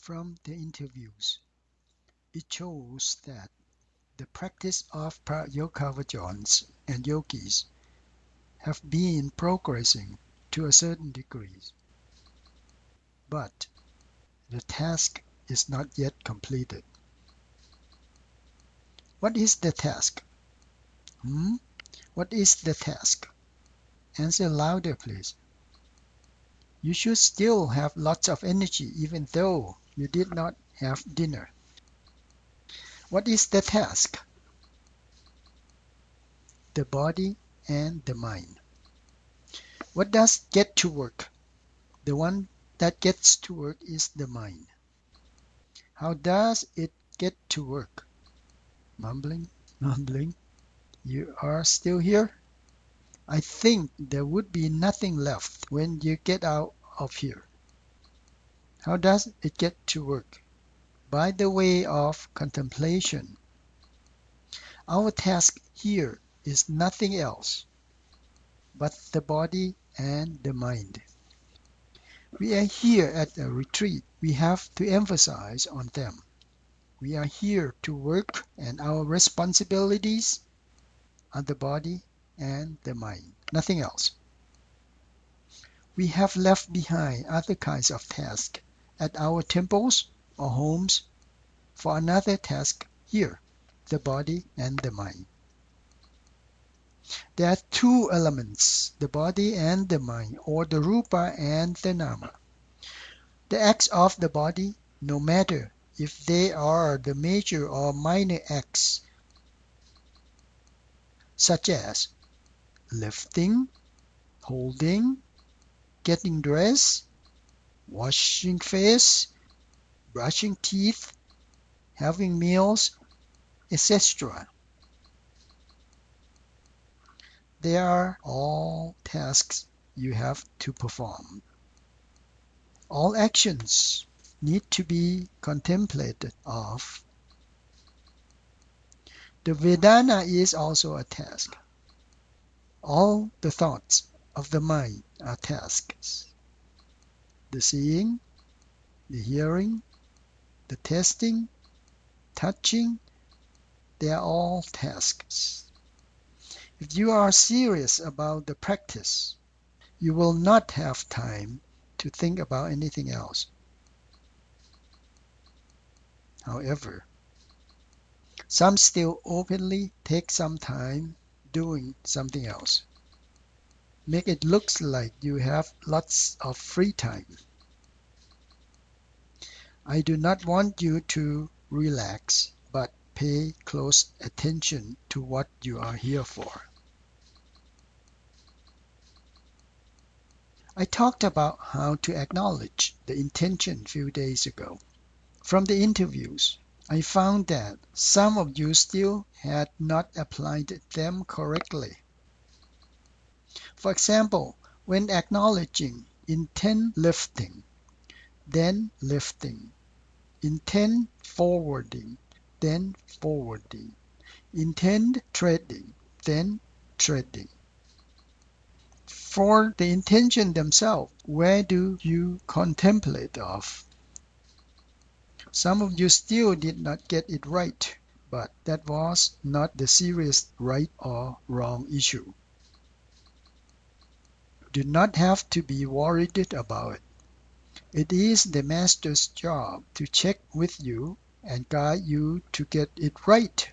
from the interviews, it shows that the practice of Prayogavajans and yogis have been progressing to a certain degree, but the task is not yet completed. What is the task? What is the task? Answer louder, please. You should still have lots of energy even though you did not have dinner. What is the task? The body and the mind. What does get to work? The one that gets to work is the mind. How does it get to work? Mumbling. You are still here? I think there would be nothing left when you get out of here. How does it get to work? By the way of contemplation. Our task here is nothing else but the body and the mind. We are here at a retreat. We have to emphasize on them. We are here to work, and our responsibilities are the body and the mind, nothing else. We have left behind other kinds of tasks at our temples or homes for another task here, the body and the mind. There are two elements, the body and the mind, or the rupa and the nama. The acts of the body, no matter if they are the major or minor acts, such as lifting, holding, getting dressed, washing face, brushing teeth, having meals, etc. They are all tasks you have to perform. All actions need to be contemplated of. The Vedana is also a task. All the thoughts of the mind are tasks. The seeing, the hearing, the tasting, touching, they are all tasks. If you are serious about the practice, you will not have time to think about anything else. However, some still openly take some time doing something else. Make it look like you have lots of free time. I do not want you to relax, but pay close attention to what you are here for. I talked about how to acknowledge the intention a few days ago. From the interviews, I found that some of you still had not applied them correctly. For example, when acknowledging, intend lifting, then lifting. Intend forwarding, then forwarding. Intend treading, then treading. For the intention themselves, where do you contemplate of? Some of you still did not get it right, but that was not the serious right or wrong issue. Do not have to be worried about it. It is the master's job to check with you and guide you to get it right.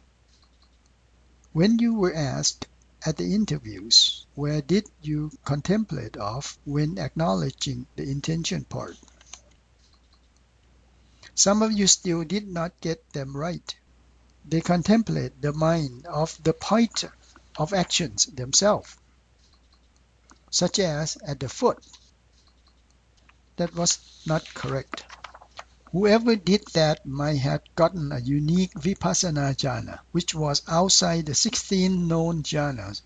When you were asked at the interviews, where did you contemplate of when acknowledging the intention part? Some of you still did not get them right. They contemplate the mind of the point of actions themselves, such as at the foot. That was not correct. Whoever did that might have gotten a unique vipassana jhana, which was outside the 16 known jhanas.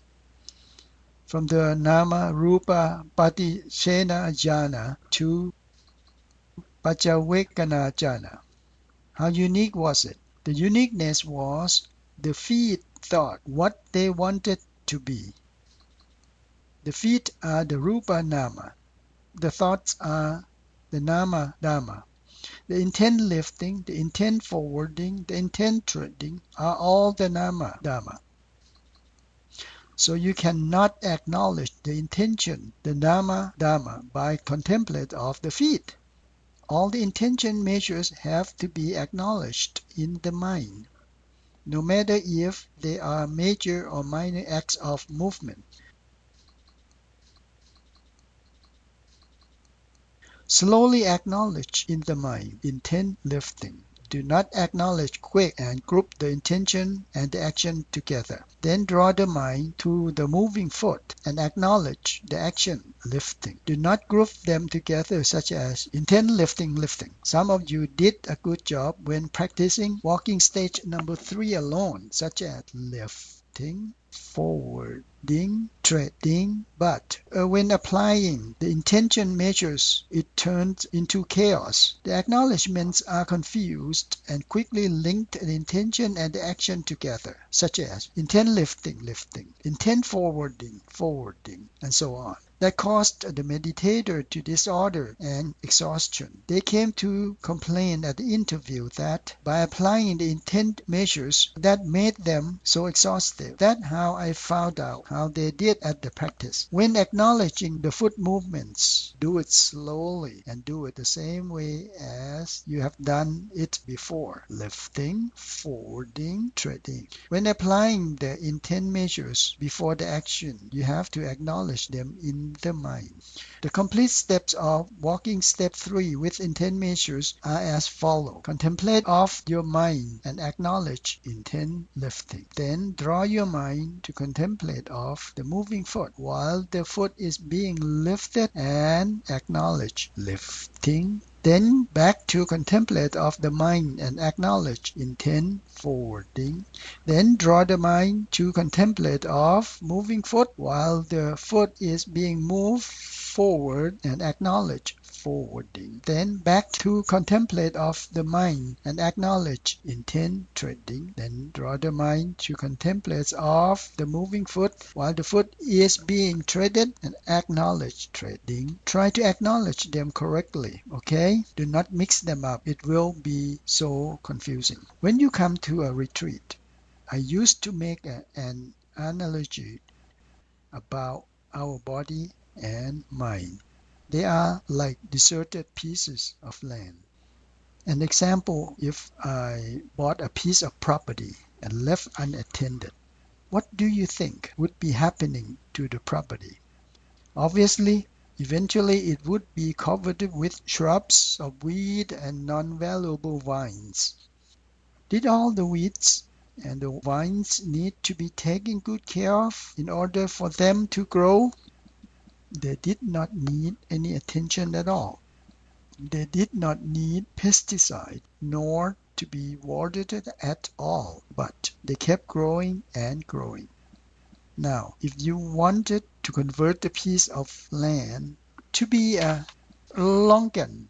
From the nama rupa patichena jhana to pachawekana jhana. How unique was it? The uniqueness was the feet thought what they wanted to be. The feet are the rupa nama. The thoughts are the nama dhamma. the intent lifting, the intent forwarding, the intent treading are all the nama dharma. So you cannot acknowledge the intention, the nama dharma, by contemplate of the feet. All the intention measures have to be acknowledged in the mind, no matter if they are major or minor acts of movement. Slowly acknowledge in the mind intent lifting. Do not acknowledge quick and group the intention and the action together. Then draw the mind to the moving foot and acknowledge the action lifting. Do not group them together such as intent lifting. Some of you did a good job when practicing walking stage number 3 alone, such as lifting, forwarding, treading, but when applying the intention measures, it turns into chaos. The acknowledgements are confused and quickly link the intention and the action together, such as intent lifting, intent forwarding, and so on. That caused the meditator to disorder and exhaustion. They came to complain at the interview that by applying the intent measures, that made them so exhausted. That's how I found out how they did at the practice. When acknowledging the foot movements, do it slowly and do it the same way as you have done it before. Lifting, forwarding, treading. When applying the intent measures before the action, you have to acknowledge them in the mind. The complete steps of walking step 3 with intent measures are as follows. Contemplate of your mind and acknowledge intent lifting. Then draw your mind to contemplate of the moving foot while the foot is being lifted and acknowledge lifting. Then back to contemplate of the mind and acknowledge intent forwarding. Then draw the mind to contemplate of moving foot while the foot is being moved forward and acknowledge forwarding. Then back to contemplate of the mind and acknowledge intent treading. Then draw the mind to contemplate of the moving foot while the foot is being treaded and acknowledge treading. Try to acknowledge them correctly, okay? Do not mix them up. It will be so confusing. When you come to a retreat, I used to make an analogy about our body and mind. They are like deserted pieces of land. An example, if I bought a piece of property and left unattended, what do you think would be happening to the property? Obviously, eventually it would be covered with shrubs of weed and non-valuable vines. Did all the weeds and the vines need to be taken good care of in order for them to grow? They did not need any attention at all. They did not need pesticide nor to be watered at all, but they kept growing and growing. Now, if you wanted to convert a piece of land to be a longan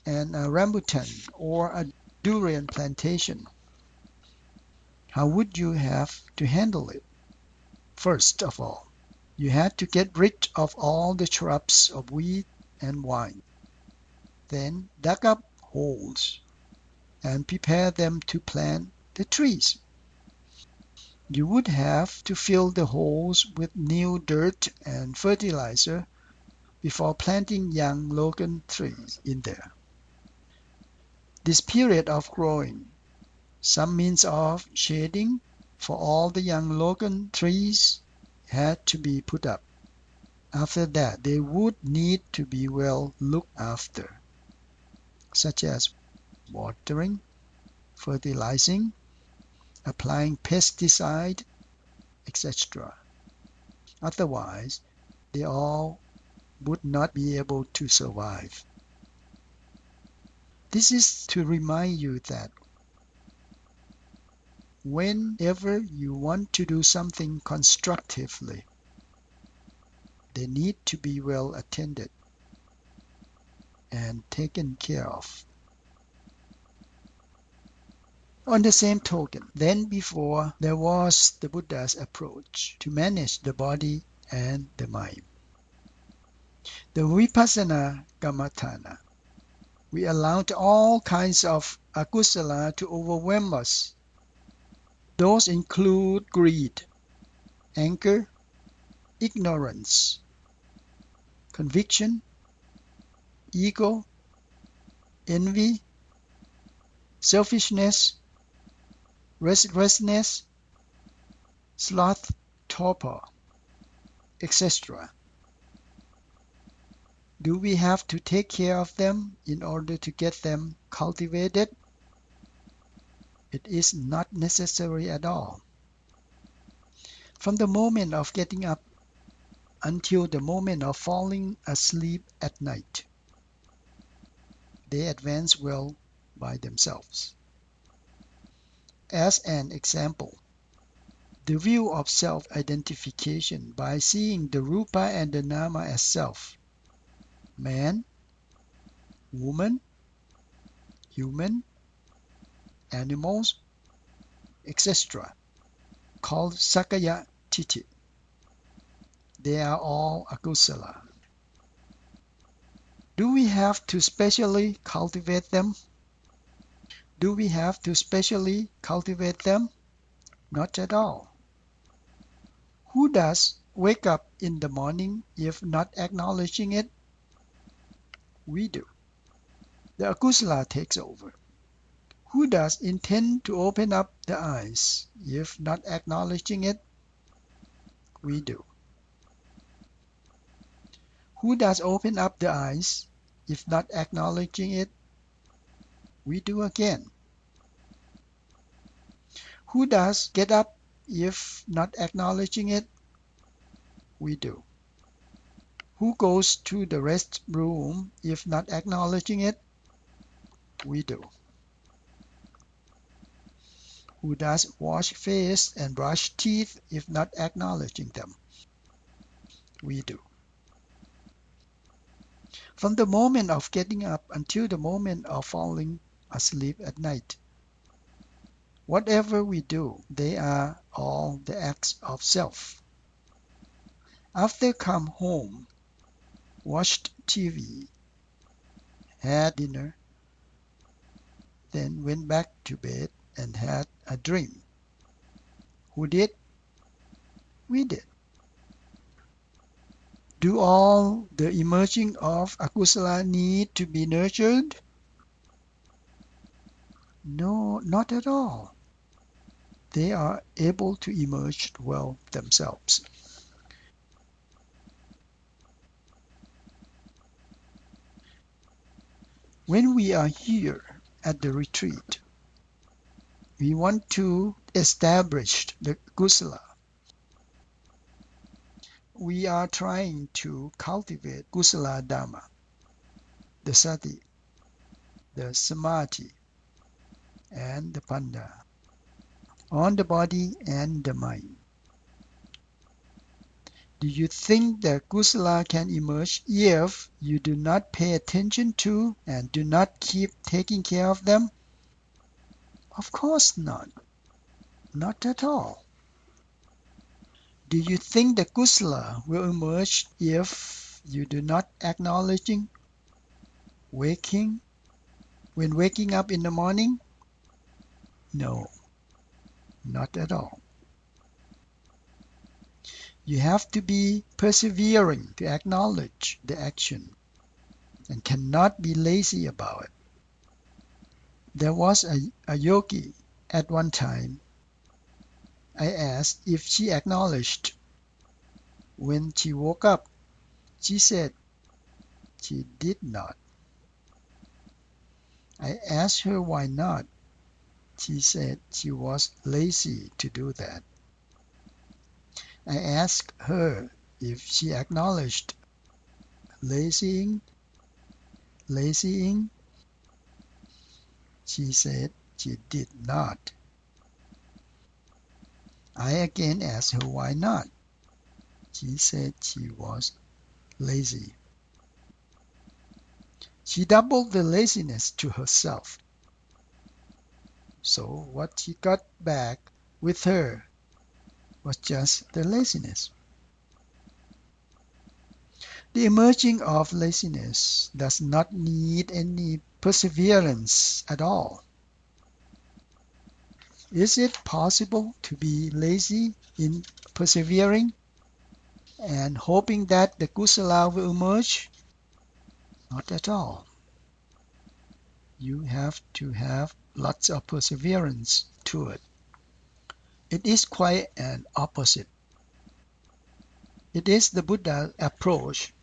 and a rambutan or a durian plantation, how would you have to handle it? First of all, you had to get rid of all the shrubs of wheat and wine. Then dug up holes and prepare them to plant the trees. You would have to fill the holes with new dirt and fertilizer before planting young longan trees in there. This period of growing, some means of shading for all the young longan trees had to be put up. After that, they would need to be well looked after, such as watering, fertilizing, applying pesticide, etc. Otherwise, they all would not be able to survive. This is to remind you that whenever you want to do something constructively, they need to be well attended and taken care of. On the same token, then before there was the Buddha's approach to manage the body and the mind. The vipassana kammatthana, We allow all kinds of akusala to overwhelm us. Those include greed, anger, ignorance, conviction, ego, envy, selfishness, restlessness, sloth, torpor, etc. Do we have to take care of them in order to get them cultivated? It is not necessary at all. From the moment of getting up until the moment of falling asleep at night, they advance well by themselves. As an example, the view of self-identification by seeing the rupa and the nama as self, man, woman, human, animals, etc., called Sakaya Titi. They are all akusala. Do we have to specially cultivate them? Do we have to specially cultivate them? Not at all. Who does wake up in the morning if not acknowledging it? We do. The akusala takes over. Who does intend to open up the eyes if not acknowledging it? We do. Who does open up the eyes if not acknowledging it? We do again. Who does get up if not acknowledging it? We do. Who goes to the restroom if not acknowledging it? We do. Who does wash face and brush teeth if not acknowledging them? We do. From the moment of getting up until the moment of falling asleep at night, whatever we do, they are all the acts of self. After come home, watched TV, had dinner, then went back to bed and had a dream. Who did? We did. Do all the emerging of akusala need to be nurtured? No, not at all. They are able to emerge well themselves. When we are here at the retreat, we want to establish the kusala. We are trying to cultivate kusala dhamma, the sati, the samadhi, and the panda on the body and the mind. Do you think that kusala can emerge if you do not pay attention to and do not keep taking care of them? Of course not. Not at all. Do you think the kusala will emerge if you do not acknowledging when waking up in the morning? No, not at all. You have to be persevering to acknowledge the action and cannot be lazy about it. There was a yogi at one time. I asked if she acknowledged when she woke up. She said she did not. I asked her why not. She said she was lazy to do that. I asked her if she acknowledged lazying. She said she did not. I again asked her why not. She said she was lazy. She doubled the laziness to herself. So what she got back with her was just the laziness. The emerging of laziness does not need any perseverance at all. Is it possible to be lazy in persevering and hoping that the kusala will emerge? Not at all. You have to have lots of perseverance to it. It is quite an opposite. It is the Buddha's approach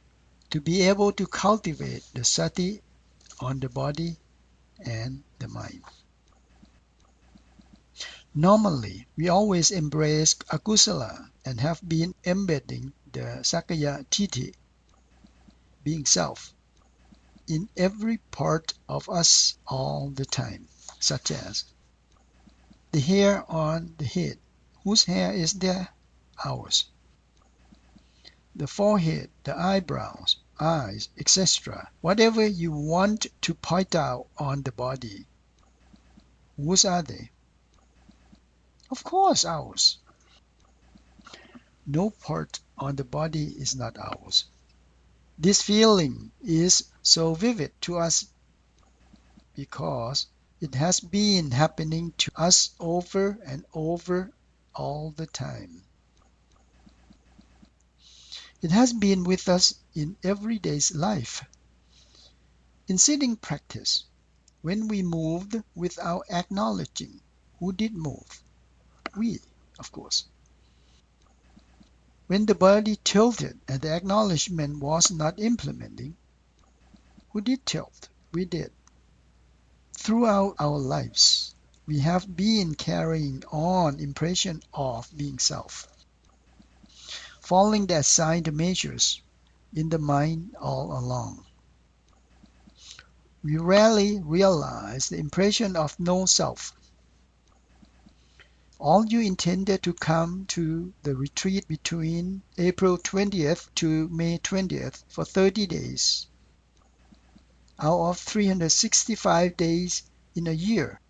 to be able to cultivate the sati on the body and the mind. Normally, we always embrace akusala and have been embedding the Sakaya Titi, being self, in every part of us all the time, such as the hair on the head. Whose hair is there? Ours. The forehead, the eyebrows, eyes, etc. Whatever you want to point out on the body. Whose are they? Of course, ours. No part on the body is not ours. This feeling is so vivid to us because it has been happening to us over and over all the time. It has been with us in everyday's life. In sitting practice, when we moved without acknowledging, who did move? We, of course. When the body tilted and the acknowledgement was not implementing, who did tilt? We did. Throughout our lives, we have been carrying on impression of being self, following the assigned measures in the mind all along. We rarely realize the impression of no self. All you intended to come to the retreat between April 20th to May 20th for 30 days out of 365 days in a year.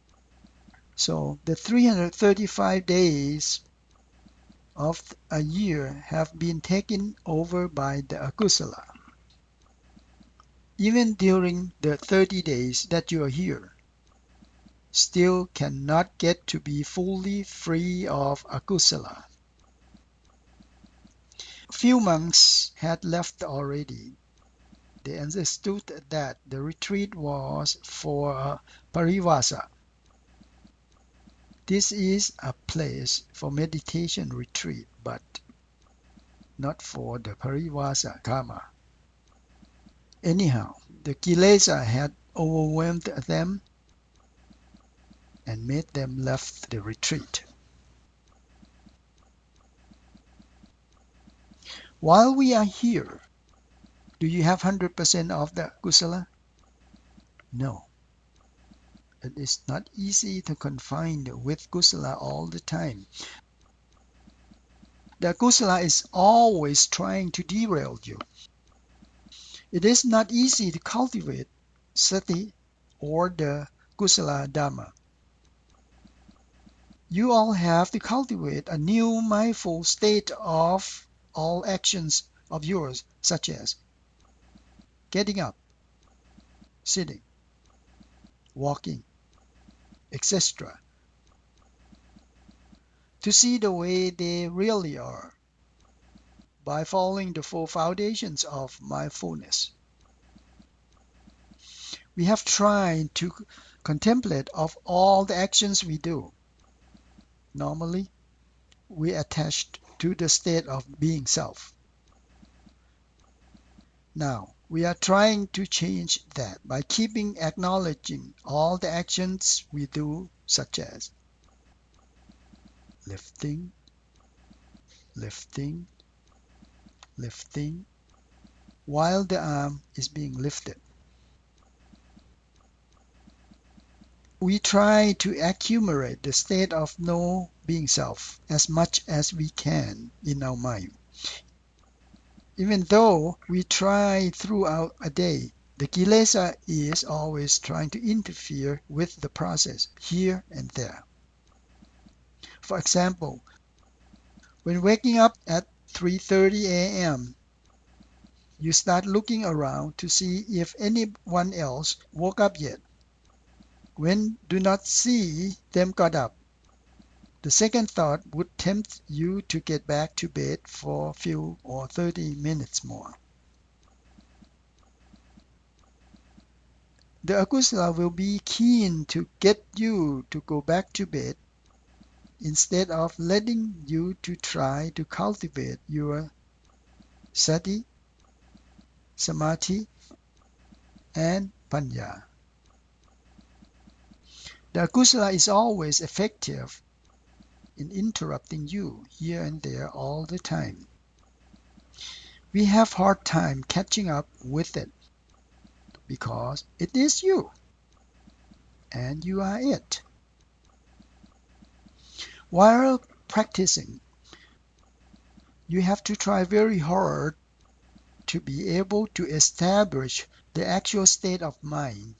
So the 335 days of a year have been taken over by the akusala. Even during the 30 days that you are here, still cannot get to be fully free of akusala. Few monks had left already. They understood that the retreat was for parivasa. This is a place for meditation retreat, but not for the parivasa karma. Anyhow, the kilesa had overwhelmed them and made them left the retreat. While we are here, do you have 100% of the kusala? No. It is not easy to confine with kusala all the time. The kusala is always trying to derail you. It is not easy to cultivate sati or the kusala dhamma. You all have to cultivate a new mindful state of all actions of yours, such as getting up, sitting, walking, etc., to see the way they really are by following the four foundations of mindfulness. We have tried to contemplate of all the actions we do. Normally, we attached to the state of being self. Now, we are trying to change that by keeping acknowledging all the actions we do, such as lifting, lifting, lifting, while the arm is being lifted. We try to accumulate the state of no being self as much as we can in our mind. Even though we try throughout a day, the kilesa is always trying to interfere with the process here and there. For example, when waking up at 3:30 a.m., You start looking around to see if anyone else woke up yet. When do not see them got up, the second thought would tempt you to get back to bed for a few or 30 minutes more. The akusala will be keen to get you to go back to bed instead of letting you to try to cultivate your sati, samadhi, and panya. The akusala is always effective in interrupting you here and there all the time. We have hard time catching up with it because it is you and you are it. While practicing, you have to try very hard to be able to establish the actual state of mind.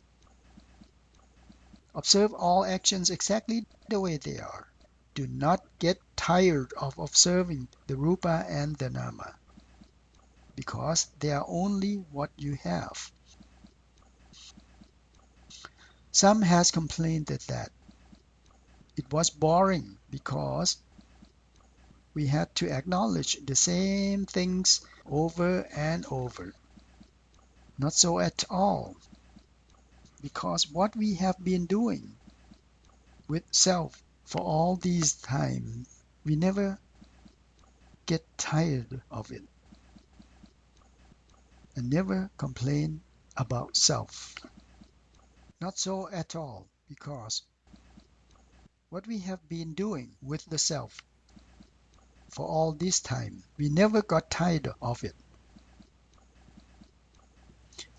Observe all actions exactly the way they are. Do not get tired of observing the rupa and the nama, because they are only what you have. Some has complained that it was boring because we had to acknowledge the same things over and over. Not so at all, because what we have been doing with self for all these time, we never get tired of it and never complain about self. Not so at all, because what we have been doing with the self for all this time, we never got tired of it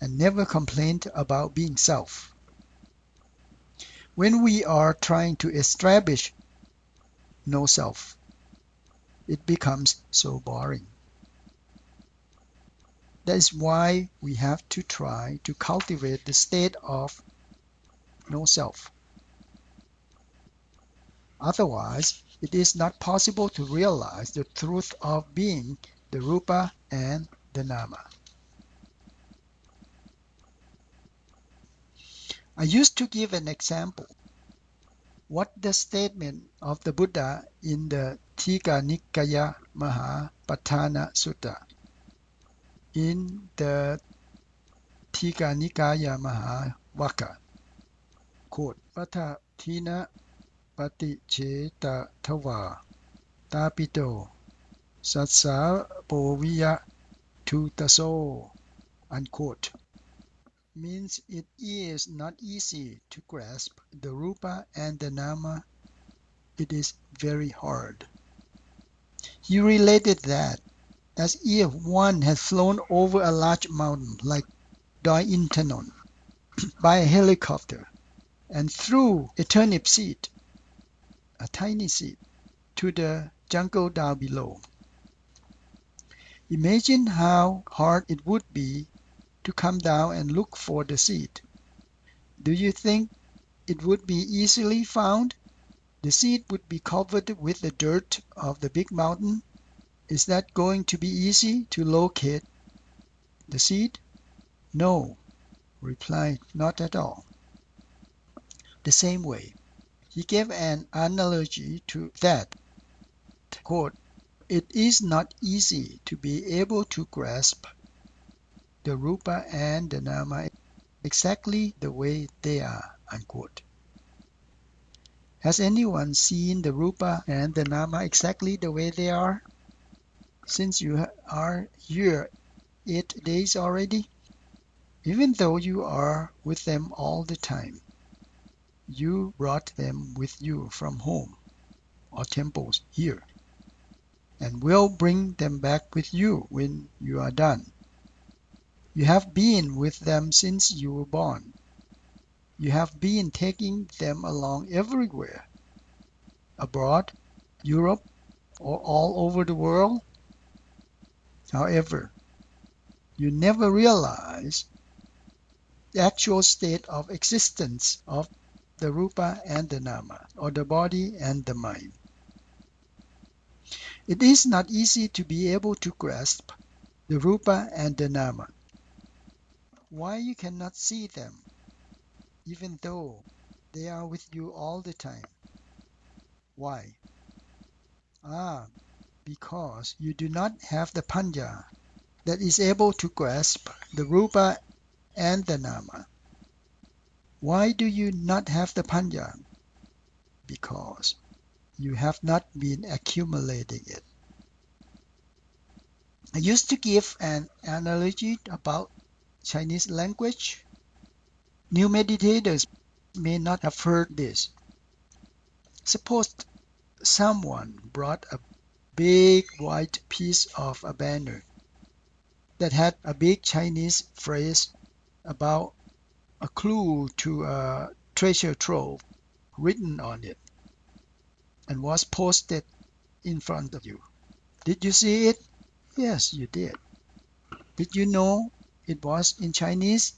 and never complained about being self. When we are trying to establish no self, it becomes so boring. That is why we have to try to cultivate the state of no self. Otherwise, it is not possible to realize the truth of being the rupa and the nama. I used to give an example. What the statement of the Buddha in the Tika Nikaya Mahapatthana Sutta. In the Tika Nikaya Mahavaka, quote, Pata Tina Pati Cheta Tava Tapito Satsa Poviya Tutaso, unquote, means it is not easy to grasp the rupa and the nama. It is very hard. He related that as if one had flown over a large mountain like Doi Intanon by a helicopter and threw a turnip seed, a tiny seed, to the jungle down below. Imagine how hard it would be to come down and look for the seed. Do you think it would be easily found? The seed would be covered with the dirt of the big mountain. Is that going to be easy to locate the seed? No, replied, not at all. The same way, he gave an analogy to that. Quote, it is not easy to be able to grasp the rupa and the nama exactly the way they are, unquote. Has anyone seen the rupa and the nama exactly the way they are? Since you are here 8 days already, even though you are with them all the time, you brought them with you from home or temples here, and will bring them back with you when you are done. You have been with them since you were born. You have been taking them along everywhere, abroad, Europe, or all over the world. However, you never realize the actual state of existence of the rupa and the nama, or the body and the mind. It is not easy to be able to grasp the Rupa and the Nama. Why you cannot see them, even though they are with you all the time? Why? Because you do not have the panya that is able to grasp the Rupa and the Nama. Why do you not have the panya? Because you have not been accumulating it. I used to give an analogy about Chinese language. New meditators may not have heard this. Suppose someone brought a big white piece of a banner that had a big Chinese phrase about a clue to a treasure trove written on it and was posted in front of you. Did you see it? Yes, you did. Did you know it was in Chinese?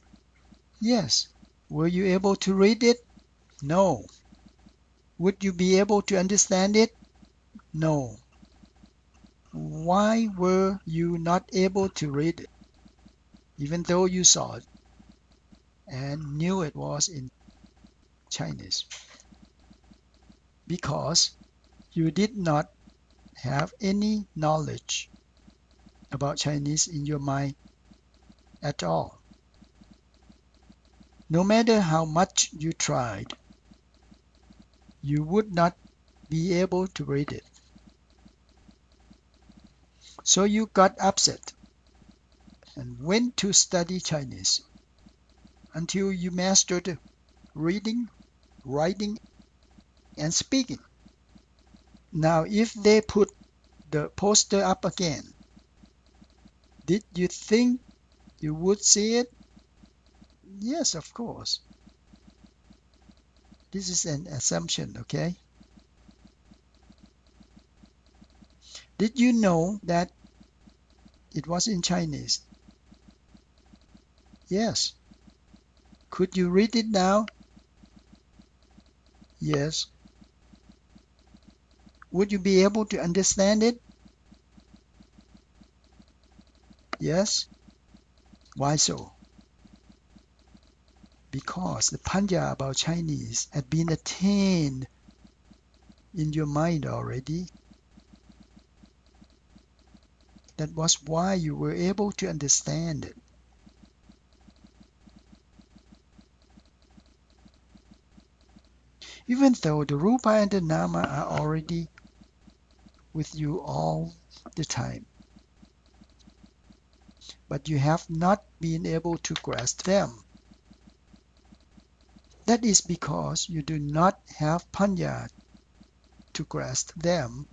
Yes. Were you able to read it? No. Would you be able to understand it? No. Why were you not able to read it, even though you saw it and knew it was in Chinese? Because you did not have any knowledge about Chinese in your mind at all. No matter how much you tried, you would not be able to read it. So you got upset and went to study Chinese until you mastered reading, writing, and speaking. Now, if they put the poster up again, did you think you would see it? Yes, of course. This is an assumption, okay? Did you know that it was in Chinese? Yes. Could you read it now? Yes. Would you be able to understand it? Yes. Why so? Because the panya about Chinese had been attained in your mind already. That was why you were able to understand it. Even though the Rupa and the Nama are already with you all the time, but you have not been able to grasp them. That is because you do not have panya to grasp them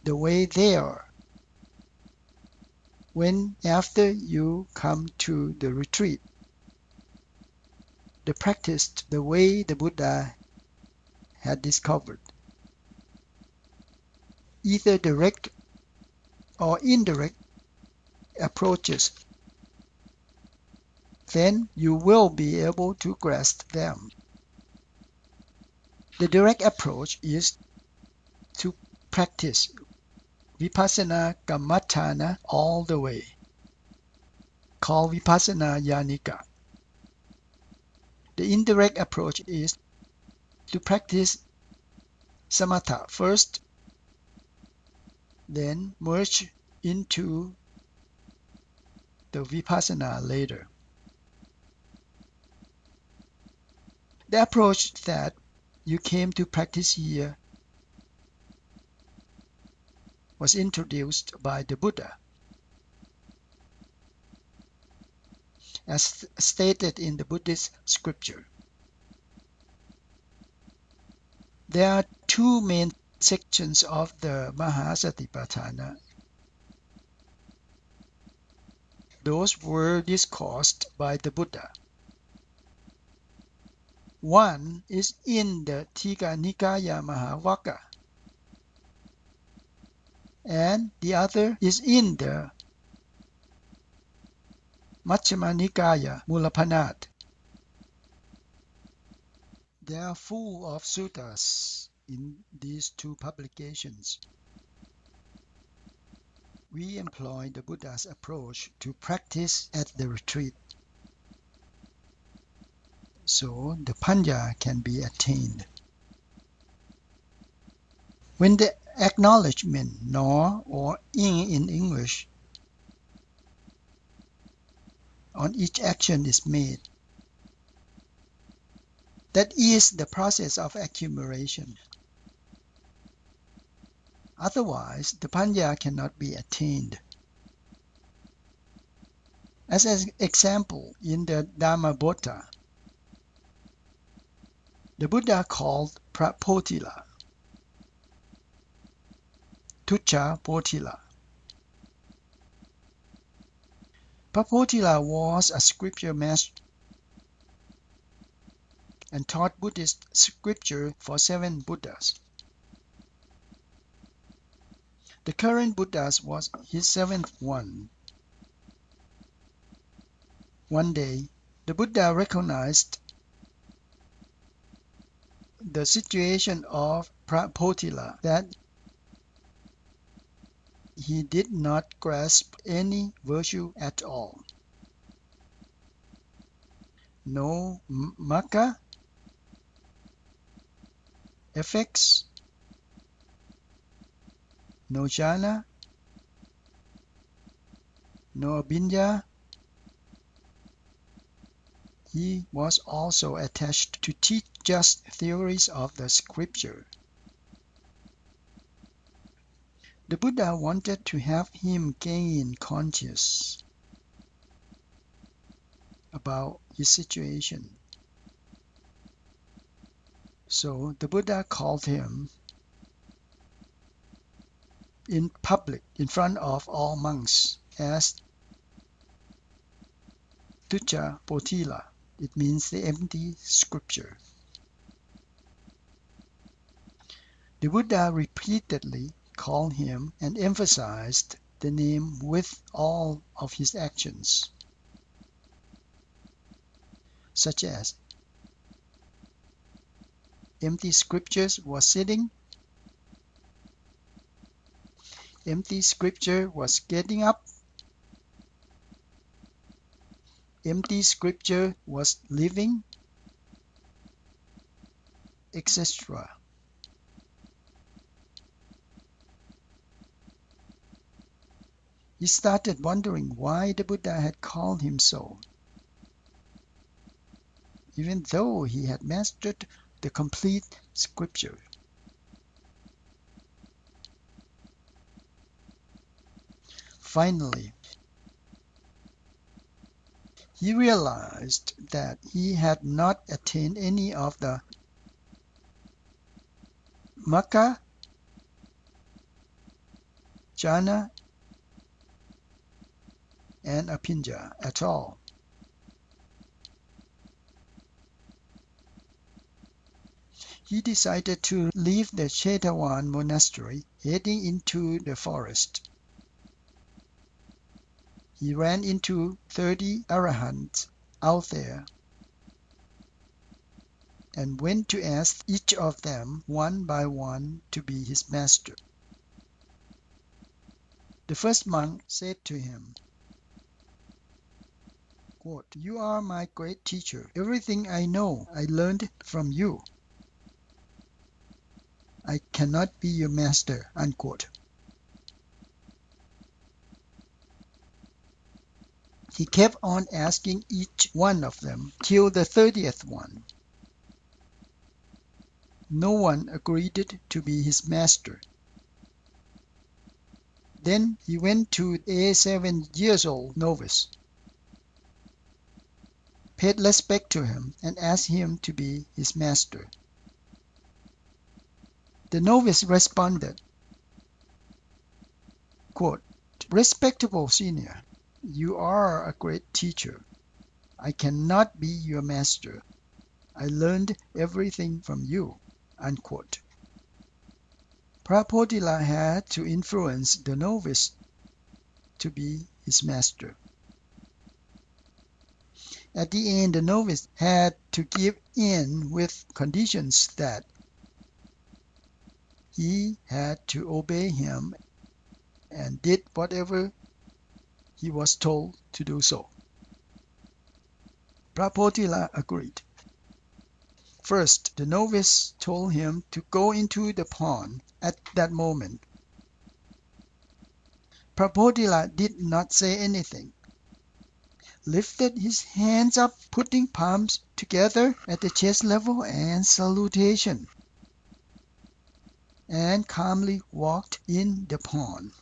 the way they are. When after you come to the retreat, the practice the way the Buddha had discovered, either direct or indirect approaches, then you will be able to grasp them. The direct approach is to practice vipassana kammatthana all the way, called vipassana yanika. The indirect approach is to practice samatha first, then merge into the vipassana later. The approach that you came to practice here was introduced by the Buddha. As stated in the Buddhist scripture, there are two main sections of the Mahasatipatthana. Those were discussed by the Buddha. One is in the Tigha Nikaya Mahavaka, and the other is in the Majjhima Nikaya Mulapanad. They are full of suttas in these two publications. we employ the Buddha's approach to practice at the retreat, so the Panya can be attained. When the acknowledgement "nor" or "ing" in English on each action is made, that is the process of accumulation. Otherwise, the Panya cannot be attained. As an example, in the Dhammabodha, the Buddha called Prapotila Tucca Potila. Prapotila was a scripture master and taught Buddhist scripture for 7 Buddhas. The current Buddha was his 7th one. One day, the Buddha recognized the situation of Prapotila, that he did not grasp any virtue at all. No Magga, effects, no jhana, no abhinya. He was also attached to teach just theories of the scripture. The Buddha wanted to have him gain conscious about his situation. So the Buddha called him in public, in front of all monks, as Tucca Potila. It means the empty scripture. The Buddha repeatedly called him and emphasized the name with all of his actions, such as empty scriptures was sitting, empty scripture was getting up, empty scripture was living, etc. He started wondering why the Buddha had called him so, even though he had mastered the complete scripture. Finally, he realized that he had not attained any of the Magga, jhana, and abhinya at all. He decided to leave the Chetawan monastery, heading into the forest. He ran into 30 arahants out there and went to ask each of them one by one to be his master. The first monk said to him, quote, "You are my great teacher. Everything I know, I learned from you. I cannot be your master." Unquote. He kept on asking each one of them till the 30th one. No one agreed to be his master. Then he went to a 7-year-old novice, paid respect to him, and asked him to be his master. The novice responded, quote, "Respectable senior, you are a great teacher. I cannot be your master. I learned everything from you." Unquote. Prapotila had to influence the novice to be his master. At the end, the novice had to give in with conditions that he had to obey him and did whatever he was told to do so. Prapotila agreed. First, the novice told him to go into the pond at that moment. Prapotila did not say anything, lifted his hands up, putting palms together at the chest level and salutation, and calmly walked in the pond.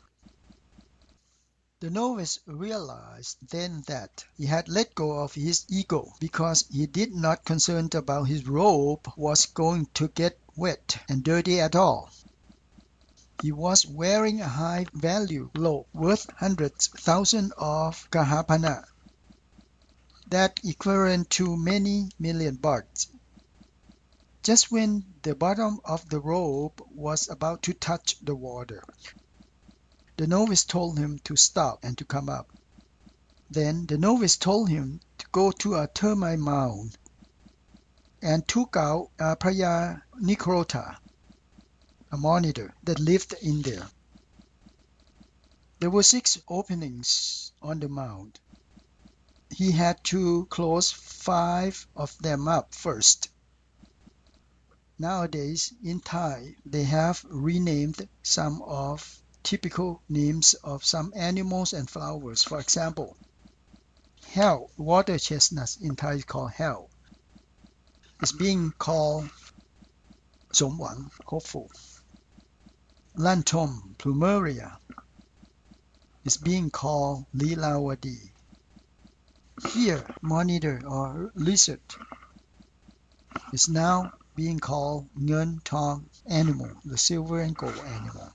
The novice realized then that he had let go of his ego because he did not concerned about his robe was going to get wet and dirty at all. He was wearing a high-value robe worth hundreds, thousands of kahapana, that equivalent to many million bahts. Just when the bottom of the robe was about to touch the water, the novice told him to stop and to come up. Then the novice told him to go to a termite mound and took out a Praya Nikrota, a monitor that lived in there. There were 6 openings on the mound. He had to close 5 of them up first. Nowadays, in Thai, they have renamed some of typical names of some animals and flowers. For example, hell, water chestnuts in Thai is called hell. It's being called Somwang, hopeful. Lantom, plumeria, is being called Lilawadi. Here, monitor or lizard is now being called Ngen Tong animal, the silver and gold animal.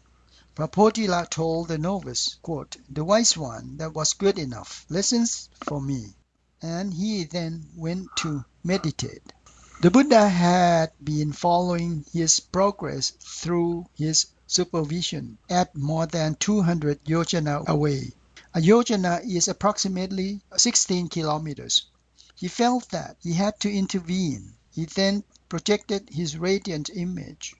Prapotila told the novice, quote, "The wise one that was good enough listens for me," and he then went to meditate. The Buddha had been following his progress through his supervision at more than 200 yojana away. A yojana is approximately 16 kilometers. He felt that he had to intervene. He then projected his radiant image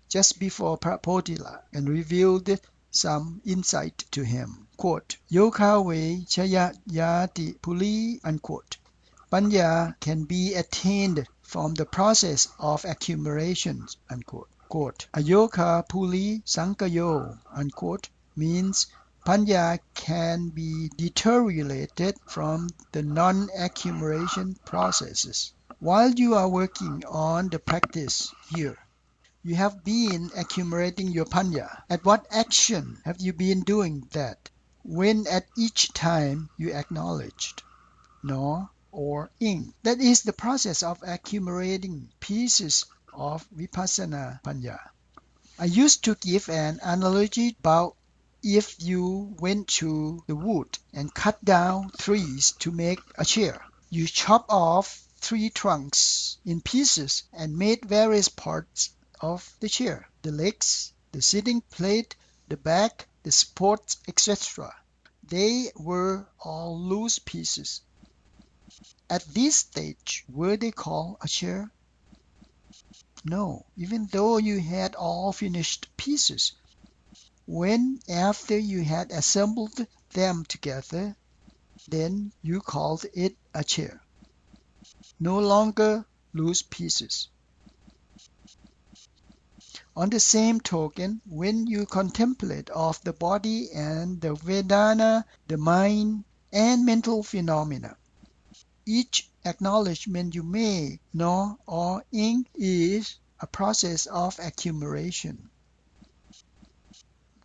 just before Prapotila and revealed some insight to him. Quote, "Yoka chaya yati puli," unquote. Panya can be attained from the process of accumulation, unquote. Quote, "Ayoka puli sankayo," unquote, means Panya can be deteriorated from the non-accumulation processes. While you are working on the practice here, you have been accumulating your Panya. At what action have you been doing that? When at each time you acknowledged, no, or ing. That is the process of accumulating pieces of vipassana Panya. I used to give an analogy about if you went to the wood and cut down trees to make a chair. You chop off 3 trunks in pieces and made various parts of the chair: the legs, the sitting plate, the back, the supports, etc. They were all loose pieces. At this stage, were they called a chair? No, even though you had all finished pieces. When after you had assembled them together, then you called it a chair. No longer loose pieces. On the same token, when you contemplate of the body and the Vedana, the mind and mental phenomena, each acknowledgement you make, no or ing, is a process of accumulation.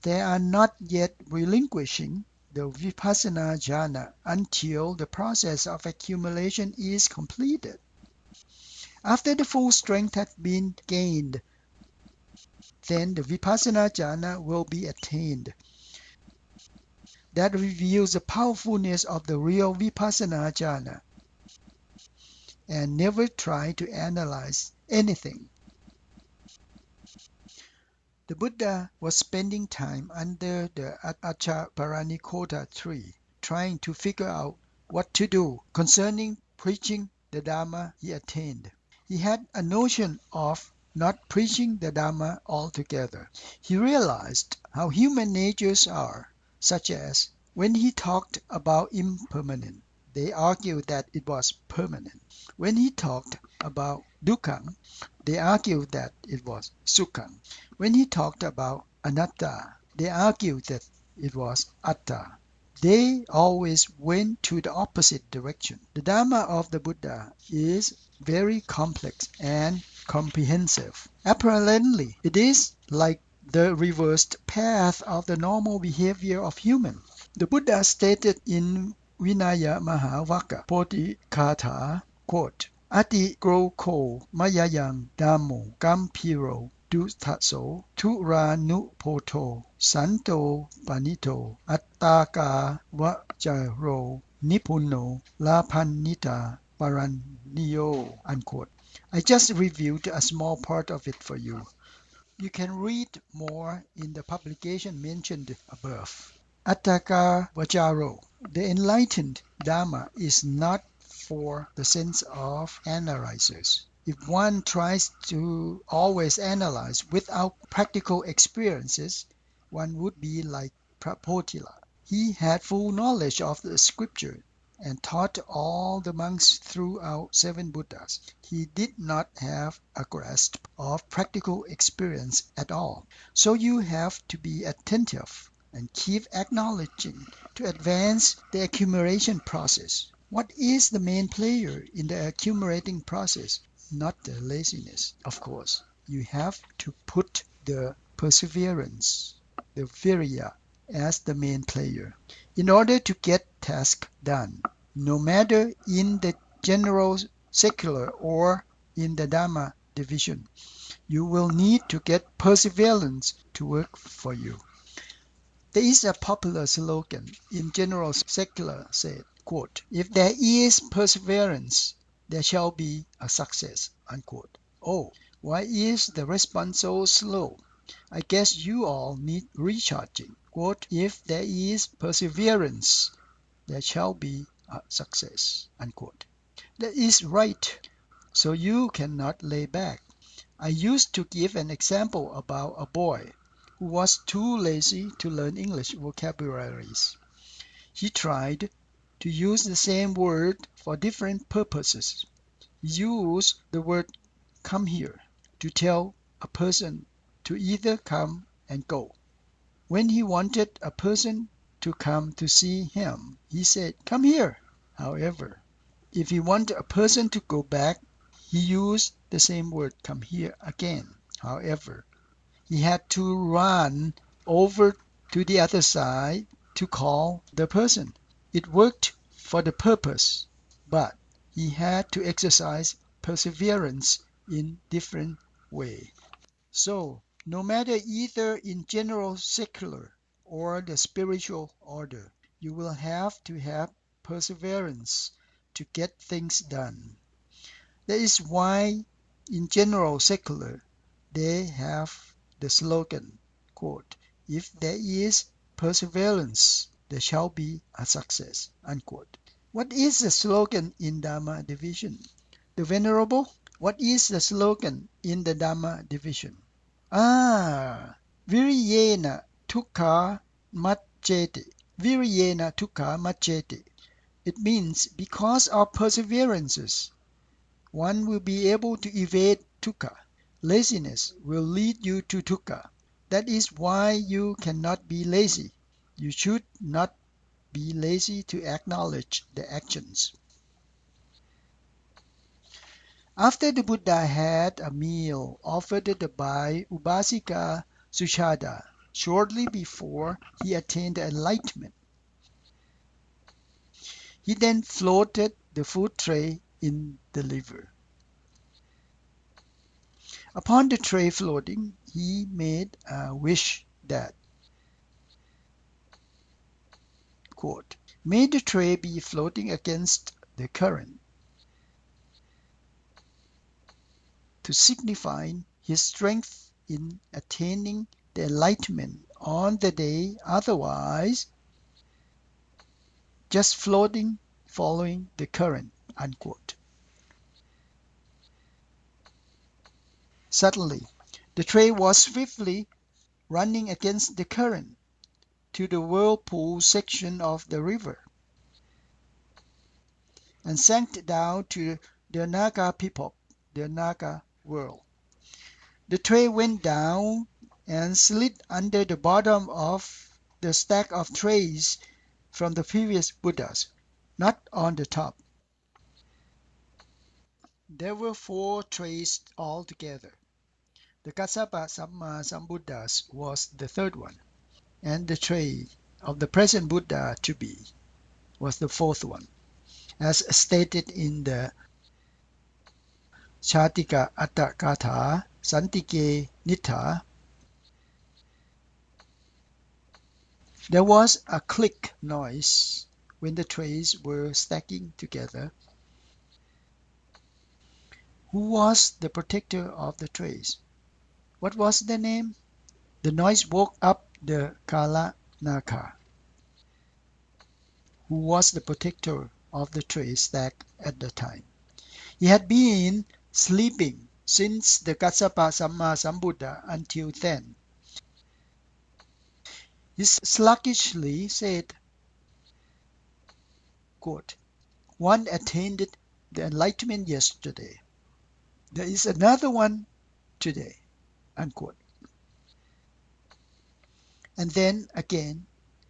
They are not yet relinquishing the vipassana jhana until the process of accumulation is completed. After the full strength has been gained, then the vipassana jhana will be attained. That reveals the powerfulness of the real vipassana jhana. And never try to analyze anything. The Buddha was spending time under the Achaparanikoda tree, trying to figure out what to do concerning preaching the Dharma he attained. He had a notion of not preaching the Dhamma altogether. He realized how human natures are, such as when he talked about impermanent, they argued that it was permanent. When he talked about dukkha, they argued that it was sukha. When he talked about anatta, they argued that it was atta. They always went to the opposite direction. The Dharma of the Buddha is very complex and comprehensive. Apparently, it is like the reversed path of the normal behavior of humans. The Buddha stated in Vinaya Mahavaka Bodhikatha, quote, Ati groko mayayang damo gampiro dutaso turanupoto santo panito attaka vajaro nipuno lapanita paranyo, unquote. I just reviewed a small part of it for you. You can read more in the publication mentioned above. Attaka Vajaro. The enlightened Dharma is not for the sense of analyzers. If one tries to always analyze without practical experiences, one would be like Prapotila. He had full knowledge of the scripture and taught all the monks throughout 7 Buddhas. He did not have a grasp of practical experience at all. So you have to be attentive and keep acknowledging to advance the accumulation process. What is the main player in the accumulating process? Not the laziness, of course. You have to put the perseverance, the virya, as the main player in order to get task done, no matter in the general secular or in the Dhamma division. You will need to get perseverance to work for you. There is a popular slogan in general secular said, quote, if there is perseverance, there shall be a success, unquote. Oh, why is the response so slow? I guess you all need recharging. Quote, if there is perseverance, there shall be a success, unquote. That is right. So you cannot lay back. I used to give an example about a boy who was too lazy to learn English vocabularies. He tried to use the same word for different purposes. He used the word come here to tell a person to either come and go. When he wanted a person to come to see him, he said, come here. However, if he wanted a person to go back, he used the same word come here again. However, he had to run over to the other side to call the person. It worked for the purpose, but he had to exercise perseverance in different way. So, no matter either in general secular or the spiritual order, you will have to have perseverance to get things done. That is why in general secular they have the slogan, quote, if there is perseverance, there shall be a success, unquote. What is the slogan in Dhamma division? The Venerable, what is the slogan in the Dhamma division? Viryena tukha maccheti. Viryena tukha maccheti. It means because of perseverances, one will be able to evade dukkha. Laziness will lead you to dukkha. That is why you cannot be lazy. You should not be lazy to acknowledge the actions. After the Buddha had a meal offered by Ubasika Suchada shortly before he attained enlightenment, he then floated the food tray in the river. Upon the tray floating, he made a wish that, quote, may the tray be floating against the current, to signify his strength in attaining the enlightenment on the day otherwise just floating following the current, unquote. Suddenly, the tray was swiftly running against the current to the whirlpool section of the river, and sank down to the Naga people, the Naga world. The tray went down and slid under the bottom of the stack of trays from the previous Buddhas, not on the top. There were 4 trays altogether. The Kassapa Samma Sambuddhas was the third one, and the tray of the present Buddha to be was the fourth one. As stated in the Chatika Attakatha Santike Nitta, there was a click noise when the trays were stacking together. Who was the protector of the trays? What was their name? The noise woke up the Kalanaka, who was the protector of the tray stack at the time. He had been sleeping since the Kassapa Samma Sambuddha until then. He sluggishly said, quote, "One attained the enlightenment yesterday. There is another one today." Unquote. And then again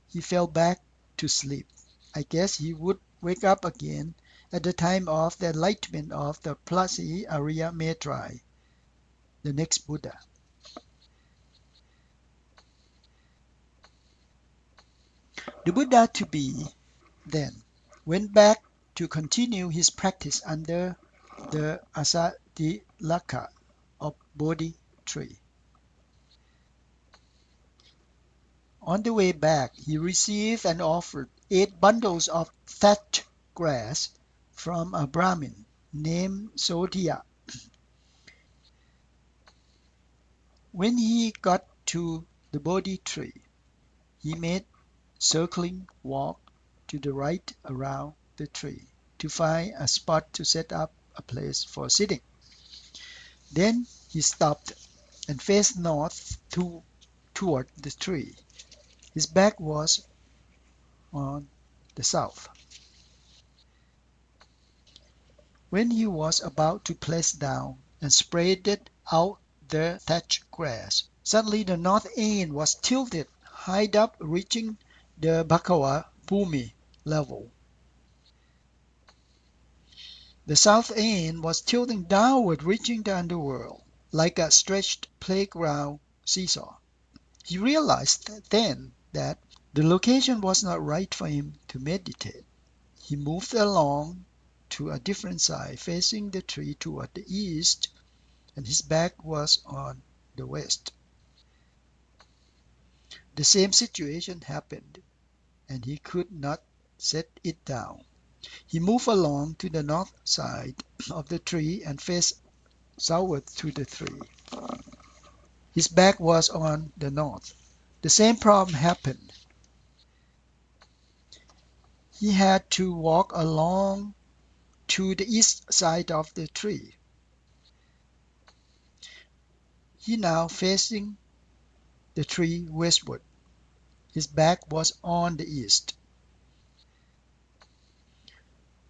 he fell back to sleep. I guess he would wake up again at the time of the enlightenment of the Plasi Arya Maitri, the next Buddha. The Buddha to be, then, went back to continue his practice under the Asadilaka of Bodhi tree. On the way back, he received and offered 8 bundles of thatched grass from a Brahmin named Sodhya. When he got to the Bodhi tree, he made circling walk to the right around the tree to find a spot to set up a place for sitting. Then he stopped and faced north toward the tree. His back was on the south. When he was about to place down and spread out the thatched grass, suddenly the north end was tilted high up, reaching the Bhakava Bhumi level. The south end was tilting downward, reaching the underworld, like a stretched playground seesaw. He realized then that the location was not right for him to meditate. He moved along to a different side, facing the tree toward the east, and his back was on the west. The same situation happened, and he could not set it down. He moved along to the north side of the tree and faced southward to the tree. His back was on the north. The same problem happened. He had to walk along to the east side of the tree. He now facing the tree westward. His back was on the east.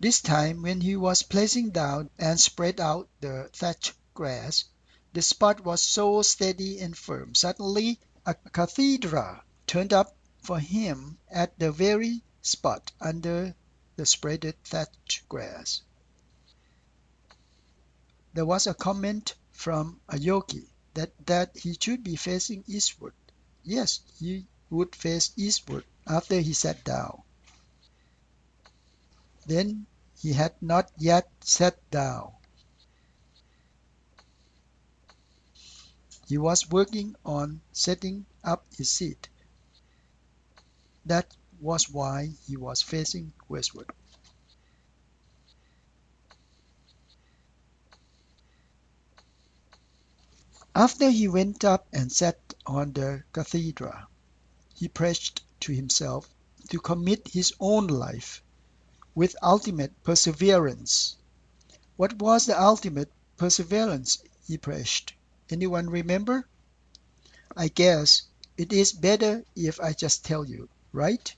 This time, when he was placing down and spread out the thatched grass, the spot was so steady and firm. Suddenly, a cathedral turned up for him at the very spot under the spreaded thatched grass. There was a comment from a yogi that he should be facing eastward. Yes, he would face eastward after he sat down. Then he had not yet sat down. He was working on setting up his seat. That was why he was facing westward. After he went up and sat on the cathedral, he pledged to himself to commit his own life with ultimate perseverance. What was the ultimate perseverance he pledged? Anyone remember? I guess it is better if I just tell you, right?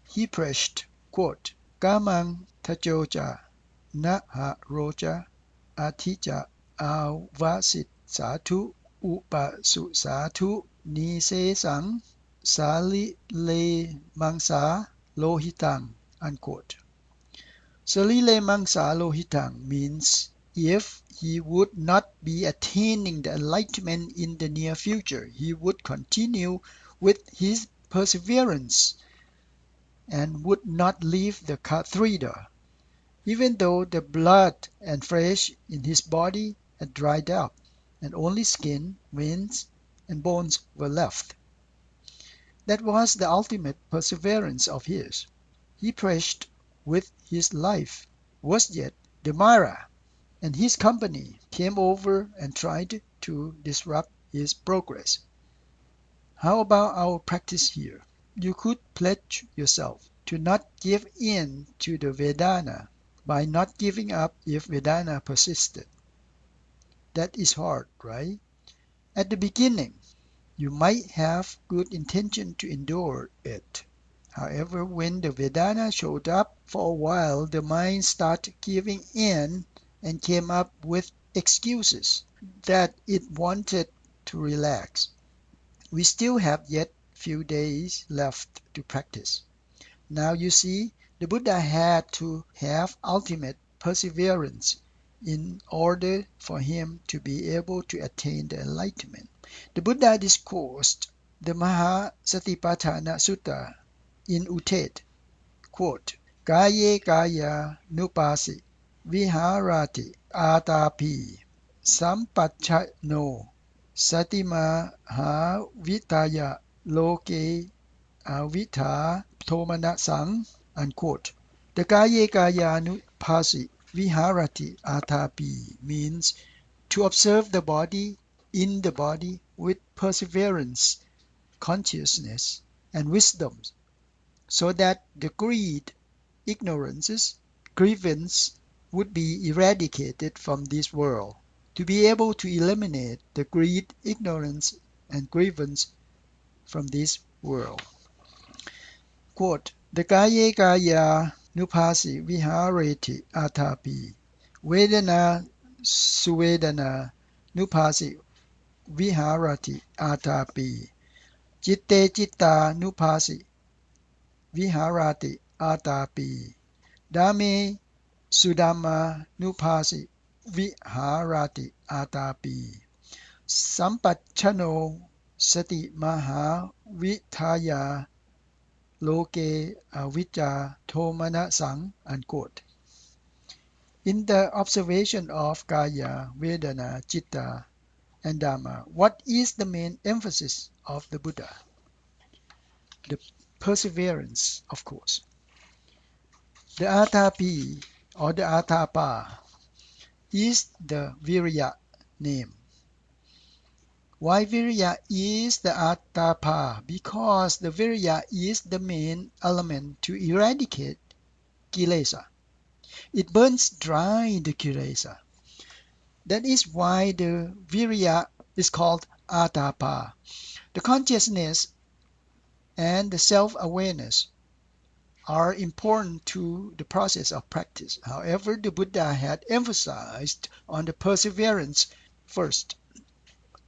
He pressed, quote, Kamang tajoja na ha roja atija avasit satu upa su satu ni se sang sali le mangsa lohitang, unquote. Salile mangsa lohitang means if he would not be attaining the enlightenment in the near future, he would continue with his perseverance and would not leave the cathedral, even though the blood and flesh in his body had dried up, and only skin, veins, and bones were left. That was the ultimate perseverance of his. He pressed with his life. Was yet the Mara and his company came over and tried to disrupt his progress. How about our practice here? You could pledge yourself to not give in to the Vedana by not giving up if Vedana persisted. That is hard, right? At the beginning, you might have good intention to endure it. However, when the Vedana showed up for a while, the mind started giving in and came up with excuses that it wanted to relax. We still have yet few days left to practice. Now you see, the Buddha had to have ultimate perseverance in order for him to be able to attain the enlightenment. The Buddha discoursed the Mahasatipatthana Sutta in Uted, quote, Kaye kaya nupasi viharati atapi sampachano satima ha vitaya loke avitha tomana sang, unquote. The Kaye kaya nupasi viharati atapi means to observe the body in the body with perseverance, consciousness, and wisdom, so that the greed, ignorances, grievance would be eradicated from this world. To be able to eliminate the greed, ignorance, and grievance from this world. Quote, the Kaye Kaya Nupasi Vihareti Atapi Vedana Suvedana Nupasi Viharati Atapi Chitte Chitta Nupasi Viharati Atapi Dame Sudama Nupasi Viharati Atapi Sampachano Sati Maha Vitaya Loke Avijja Tomana Sang, unquote. In the observation of Kaya, Vedana, Chitta, and Dhamma, what is the main emphasis of the Buddha? The perseverance, of course. The Atapi or the Atapa is the Virya name. Why Virya is the Atapa? Because the Virya is the main element to eradicate Kilesa. It burns dry the Kilesa. That is why the Virya is called Atapa. The consciousness and the self-awareness are important to the process of practice. However, the Buddha had emphasized on the perseverance first.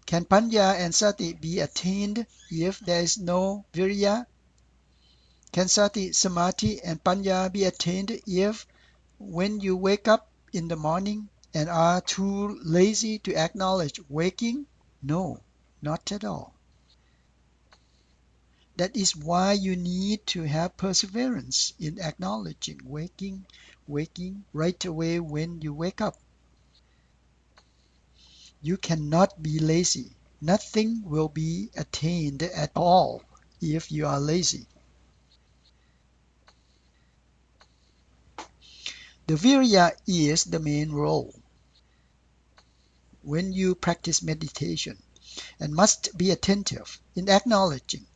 Can Panya and Sati be attained if there is no Virya? Can Sati, Samadhi, and Panya be attained if when you wake up in the morning and are too lazy to acknowledge waking? No, not at all. That is why you need to have perseverance in acknowledging waking right away when you wake up. You cannot be lazy. Nothing will be attained at all if you are lazy. The Virya is the main role when you practice meditation and must be attentive in acknowledging.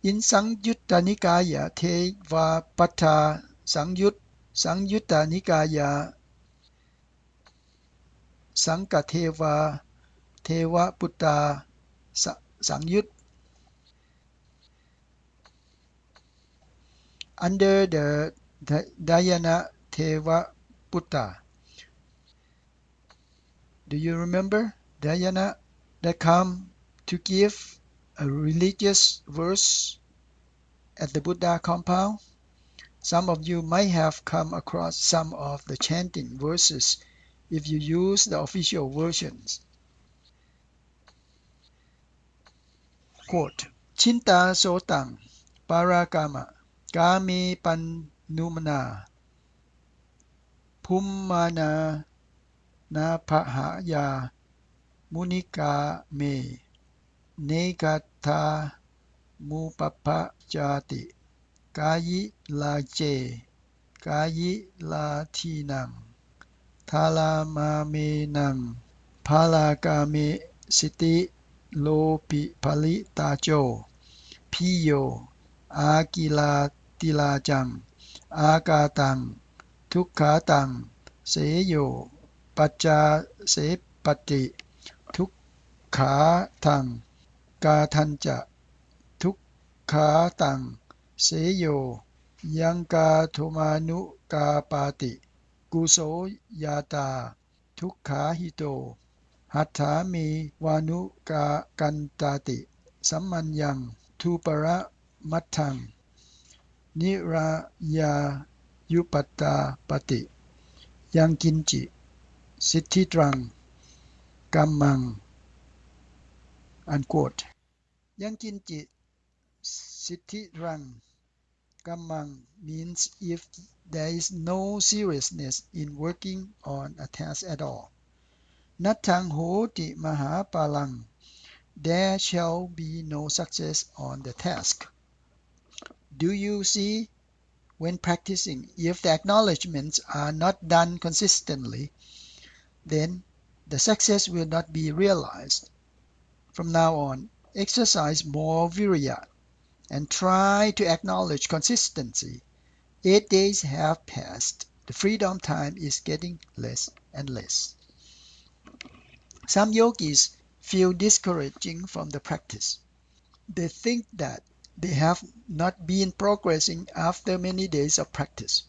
In Sangyutta Nikaya Tevapata Sangyutta Nikaya สังฆเทวาเทวปุตตาสังยุต under the Dhyana Teva Putta. Do you remember Dhyana that come to give a religious verse at the Buddha compound? Some of you might have come across some of the chanting verses if you use the official versions. Quote, Chinta sotang parakama kami panumana pummana na pahaya munika me negata mupapa jati kayi la je kayi la tinang thalamamenang palakame siti lopi palitajo piyo akila tilajang akatang tukkhatang seyoปัจจาเสปฏิทุกขาทังกาทัญจะทุกขาตังเสโยยังกาโทมานุกาปาติกุโสยาตาทุกขาหิโตหัตถามิวานุกากันตาติสัมมัญญังทุประมัตถังนิรายายุปัตตาปติยังกินจิสิทธิตรังกัมมัง unquote ยังกินจิสิทธิรังกัมมัง means if there is no seriousness in working on a task at all นัตถังโหติมหาปาลัง there shall be no success on the task. Do you see when practicing if the acknowledgements are not done consistently then the success will not be realized. From now on, exercise more virya and try to acknowledge consistency. 8 days have passed. The freedom time is getting less and less. Some yogis feel discouraging from the practice. They think that they have not been progressing after many days of practice.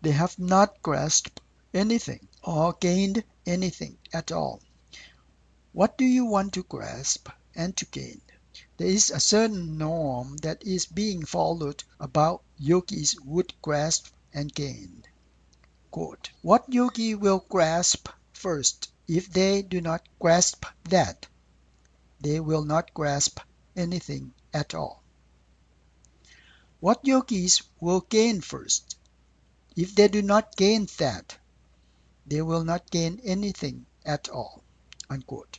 They have not grasped anything or gained anything at all. What do you want to grasp and to gain? There is a certain norm that is being followed about yogis would grasp and gain. Quote, what yogi will grasp first? If they do not grasp that, they will not grasp anything at all. What yogis will gain first? If they do not gain that, they will not gain anything at all. Unquote.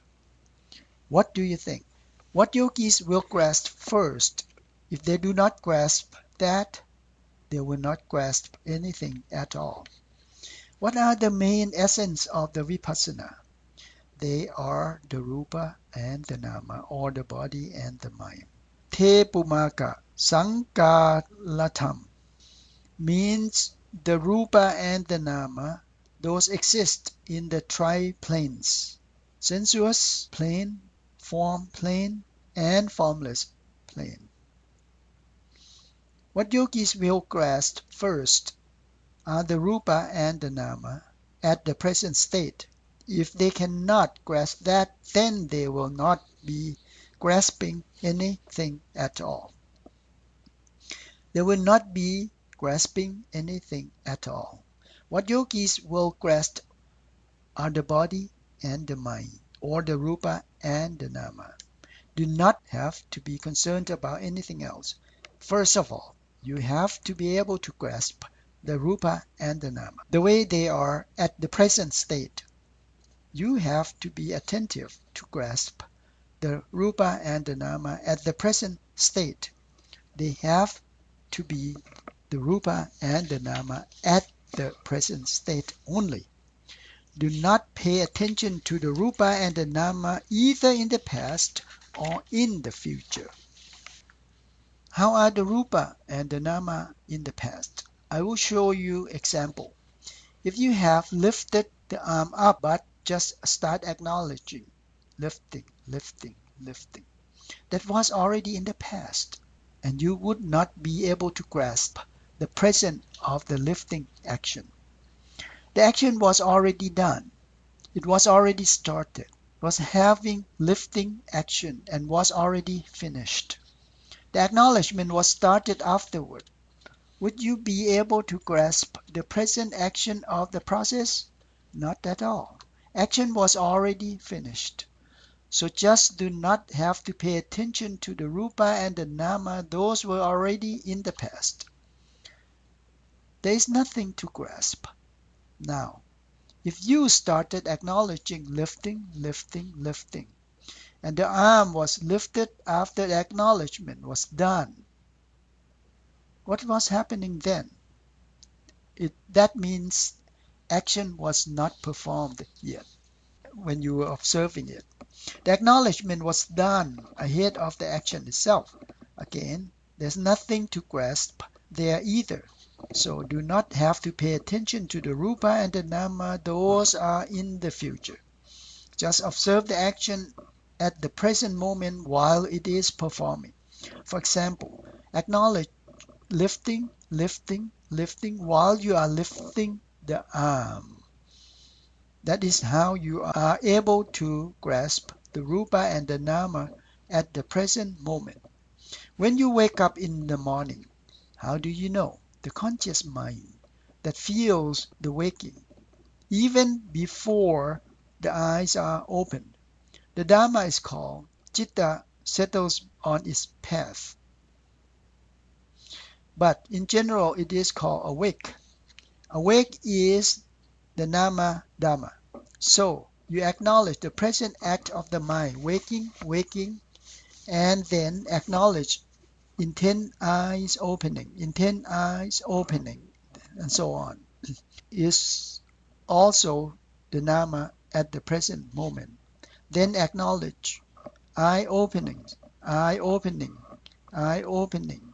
What do you think? What yogis will grasp first? If they do not grasp that, they will not grasp anything at all. What are the main essence of the vipassana? They are the rupa and the nama, or the body and the mind. Te pumaka sankalatam means the rupa and the nama, those exist in the tri-planes, sensuous plane, form plane, and formless plane. What yogis will grasp first are the rupa and the nama at the present state. If they cannot grasp that, then they will not be grasping anything at all. They will not be grasping anything at all. What yogis will grasp are the body and the mind, or the rupa and the nama. Do not have to be concerned about anything else. First of all, you have to be able to grasp the rupa and the nama the way they are at the present state. You have to be attentive to grasp the rupa and the nama at the present state. They have to be the rupa and the nama at the present state only. Do not pay attention to the rupa and the nama either in the past or in the future. How are the rupa and the nama in the past? I will show you example. If you have lifted the arm up but just start acknowledging, lifting, lifting, lifting. That was already in the past, and you would not be able to grasp the present of the lifting action. The action was already done. It was already started, was having lifting action and was already finished. The acknowledgement was started afterward. Would you be able to grasp the present action of the process? Not at all. Action was already finished. So just do not have to pay attention to the rupa and the nama. Those were already in the past. There is nothing to grasp. Now, if you started acknowledging lifting, lifting, lifting, and the arm was lifted after the acknowledgement was done, what was happening then? That means action was not performed yet when you were observing it. The acknowledgement was done ahead of the action itself. Again, there's nothing to grasp there either. So do not have to pay attention to the rupa and the nama. Those are in the future. Just observe the action at the present moment while it is performing. For example, acknowledge lifting, lifting, lifting while you are lifting the arm. That is how you are able to grasp the rupa and the nama at the present moment. When you wake up in the morning, how do you know? The conscious mind that feels the waking, even before the eyes are opened. The Dharma is called Chitta settles on its path. But in general, it is called awake. Awake is the Nama Dhamma. So you acknowledge the present act of the mind, waking, waking, and then acknowledge intent eyes opening, intent eyes opening, and so on, is also the Nama at the present moment. Then acknowledge eye opening, eye opening, eye opening.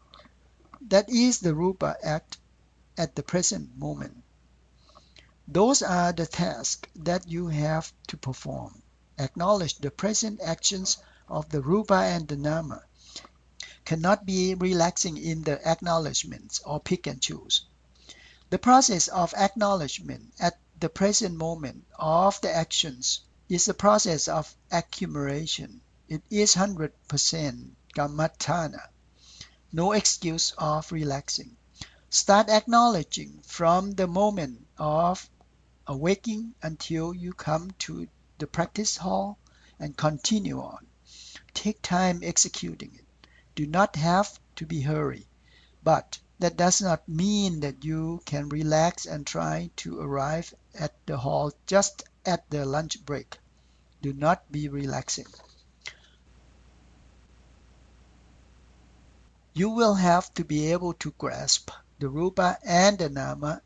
That is the Rupa act at the present moment. Those are the tasks that you have to perform. Acknowledge the present actions of the Rupa and the Nama. Cannot be relaxing in the acknowledgements or pick and choose. The process of acknowledgement at the present moment of the actions is a process of accumulation. It is 100% kammatthana. No excuse of relaxing. Start acknowledging from the moment of awaking until you come to the practice hall and continue on. Take time executing it. Do not have to be hurried, but that does not mean that you can relax and try to arrive at the hall just at the lunch break. Do not be relaxing. You will have to be able to grasp the rupa and the nama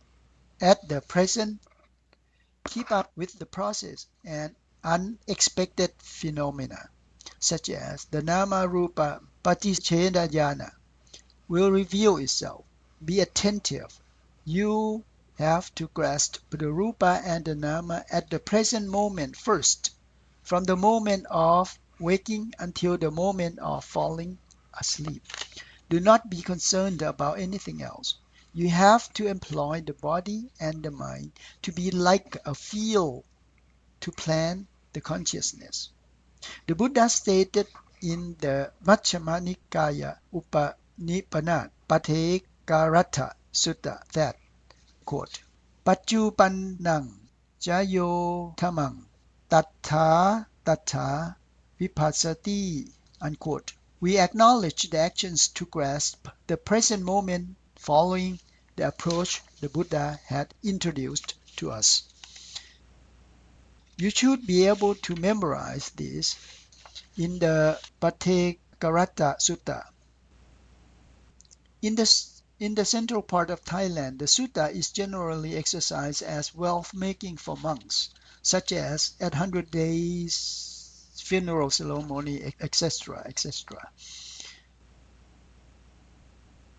at the present. Keep up with the process and unexpected phenomena, such as the nama rupa paticchedayana, will reveal itself. Be attentive. You have to grasp the rupa and the nama at the present moment first, from the moment of waking until the moment of falling asleep. Do not be concerned about anything else. You have to employ the body and the mind to be like a field to plant the consciousness. The Buddha stated in the Majjhima Nikaya Upanipana Pathekaratta Sutta that, quote, Pacchupannang jayo tamang tattha tattha vipassati, unquote. We acknowledge the actions to grasp the present moment following the approach the Buddha had introduced to us. You should be able to memorize this in the Pathekaratta Sutta. In the central part of Thailand, the sutta is generally exercised as wealth-making for monks, such as at 100 days funeral ceremony, etc., etc.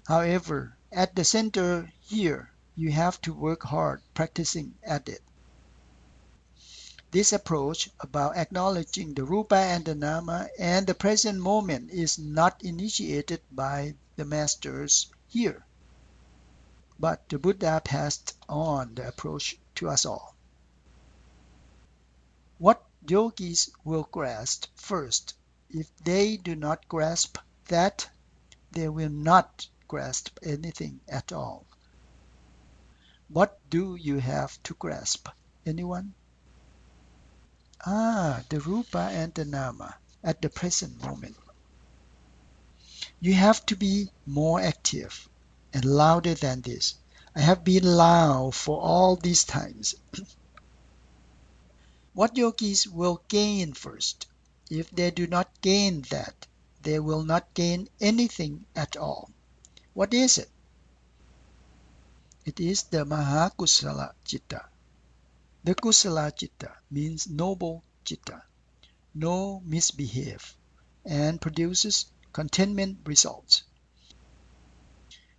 However, at the center here, you have to work hard practicing at it. This approach about acknowledging the rupa and the nama and the present moment is not initiated by the masters here, but the Buddha passed on the approach to us all. What yogis will grasp first, if they do not grasp that, they will not grasp anything at all. What do you have to grasp? Anyone? The rupa and the nama at the present moment. You have to be more active and louder than this. I have been loud for all these times. What yogis will gain first? If they do not gain that, they will not gain anything at all. What is it? It is the Mahakusala Citta. The Kusala Citta means noble Citta, no misbehave, and produces contentment results.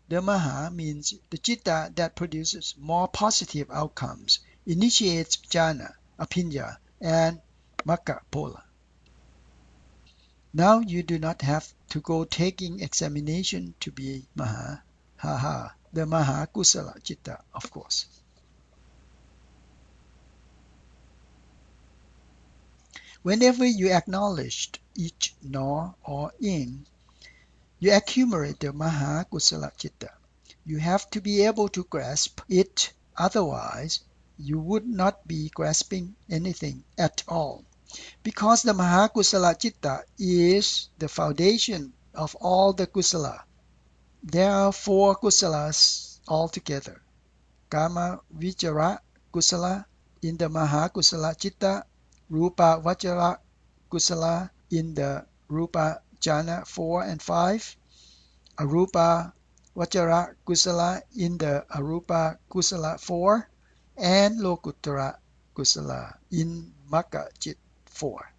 The Maha means the Citta that produces more positive outcomes, initiates jhana, abhinya, and Magga Phola. Now you do not have to go taking examination to be Maha, the Maha Kusala Citta, of course. Whenever you acknowledge each no or ing, you accumulate the Maha Kusala Citta. You have to be able to grasp it, otherwise you would not be grasping anything at all. Because the Mahakusala Citta is the foundation of all the Kusala. There are 4 Kusalas altogether. Kama Vichara Kusala in the Mahakusala Citta, Rupa Vachara Kusala in the Rupa Jhana 4 and 5, Arupa Vachara Kusala in the Arupa Kusala 4, and Lokuttara Kusala in Magga Cit 4.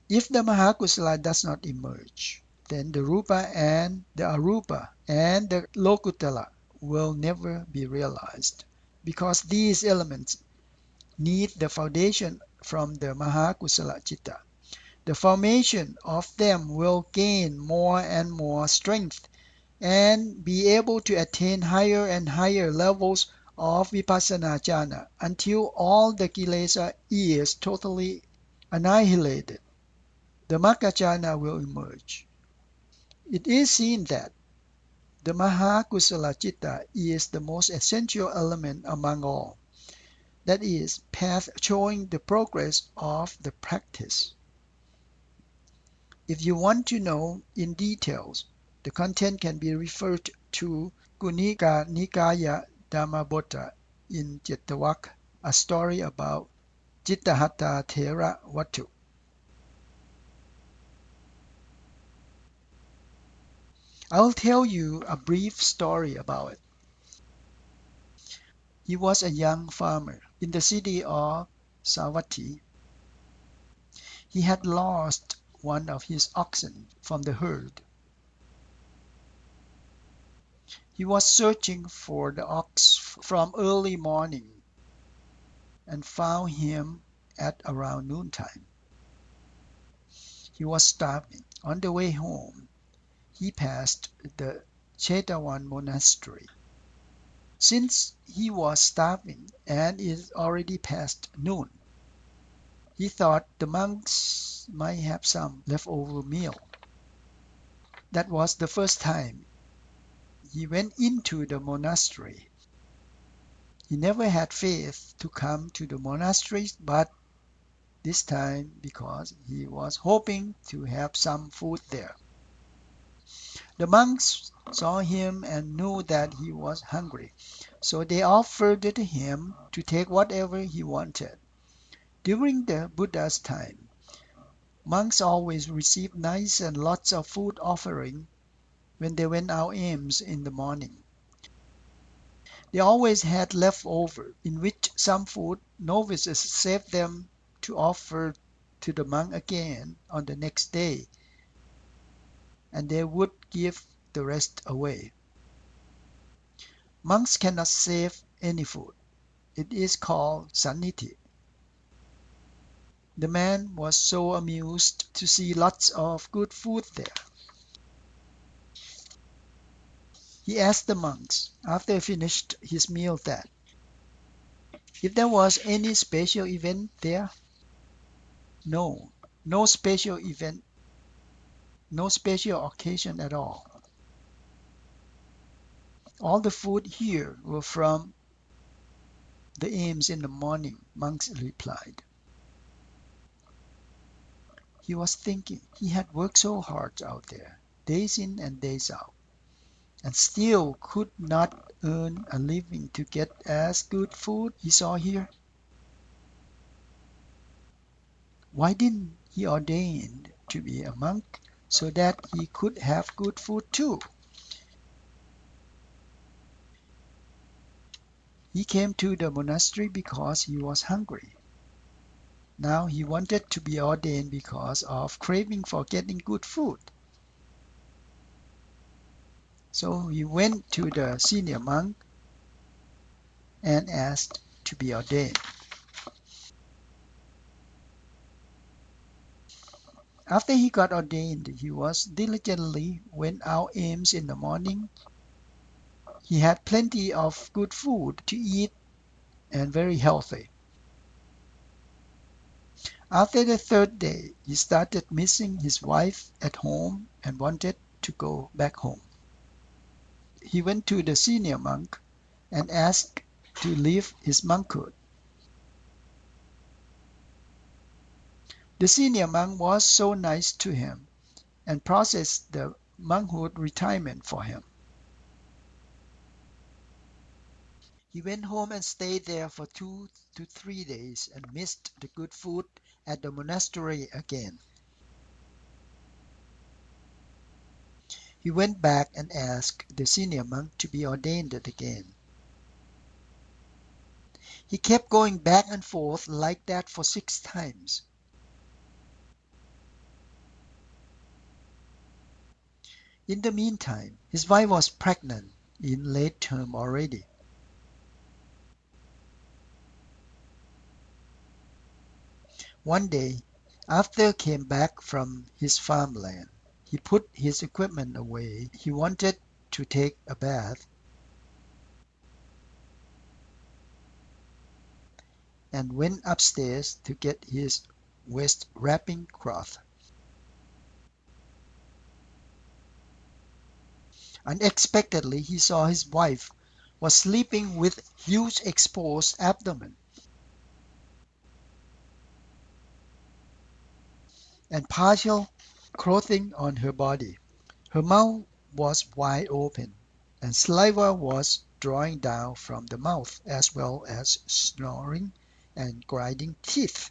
If the Mahakusala does not emerge, then the Rupa and the Arupa and the Lokuttara will never be realized, because these elements need the foundation from the Mahakusala Citta. The formation of them will gain more and more strength and be able to attain higher and higher levels of vipassana jhana until all the kilesa is totally annihilated. The Magga jhana will emerge. It is seen that the Mahakusala Citta is the most essential element among all. That is, path showing the progress of the practice. If you want to know in details, the content can be referred to Gunika Nikaya Dhammabotta in Jettawak, a story about Cittahatta Thera Wattu. I will tell you a brief story about it. He was a young farmer in the city of Savatthi. He had lost one of his oxen from the herd. He was searching for the ox from early morning and found him at around noontime. He was starving. On the way home, he passed the Chetawan monastery. Since he was starving and it is already past noon, he thought the monks might have some leftover meal. That was the first time he went into the monastery. He never had faith to come to the monastery, but this time because he was hoping to have some food there. The monks saw him and knew that he was hungry, so they offered him to take whatever he wanted. During the Buddha's time, monks always received nice and lots of food offering when they went out alms in the morning. They always had leftover, in which some food novices saved them to offer to the monk again on the next day, and they would give the rest away. Monks cannot save any food. It is called sanniti. The man was so amused to see lots of good food there. He asked the monks, after he finished his meal, that if there was any special event there. No, no special event, no special occasion at all. All the food here were from the aims in the morning, monks replied. He was thinking he had worked so hard out there, days in and days out, and still could not earn a living to get as good food he saw here. Why didn't he ordain to be a monk so that he could have good food too? He came to the monastery because he was hungry. Now he wanted to be ordained because of craving for getting good food. So he went to the senior monk and asked to be ordained. After he got ordained, he was diligently went out aims in the morning. He had plenty of good food to eat and very healthy. After the third day, he started missing his wife at home and wanted to go back home. He went to the senior monk and asked to leave his monkhood. The senior monk was so nice to him and processed the monkhood retirement for him. He went home and stayed there for 2 to 3 days and missed the good food at the monastery again. He went back and asked the senior monk to be ordained again. He kept going back and forth like that for 6 times. In the meantime, his wife was pregnant in late term already. One day, after he came back from his farmland, he put his equipment away. He wanted to take a bath and went upstairs to get his waist wrapping cloth. Unexpectedly, he saw his wife was sleeping with huge exposed abdomen and partial clothing on her body. Her mouth was wide open, and saliva was drawing down from the mouth as well as snoring and grinding teeth.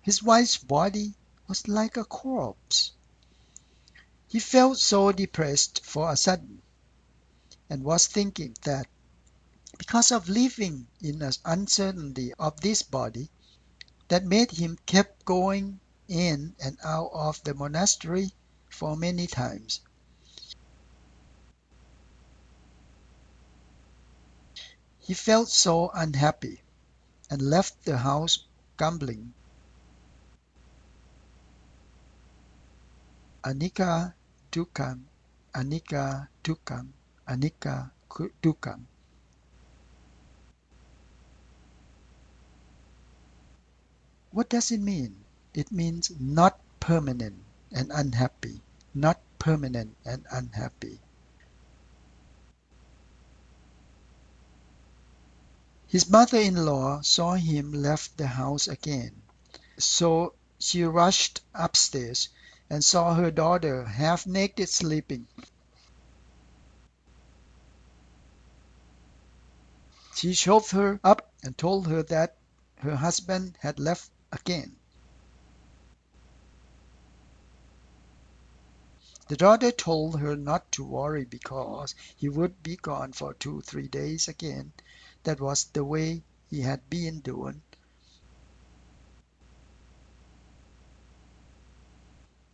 His wife's body was like a corpse. He felt so depressed for a sudden, and was thinking that because of living in the uncertainty of this body that made him kept going in and out of the monastery for many times. He felt so unhappy and left the house grumbling, Anicca dukkam, anicca dukkam, anicca dukkam. What does it mean? It means not permanent and unhappy, not permanent and unhappy. His mother-in-law saw him left the house again, so she rushed upstairs and saw her daughter half naked sleeping. She shoved her up and told her that her husband had left again. The daughter told her not to worry because he would be gone for 2-3 days again. That was the way he had been doing.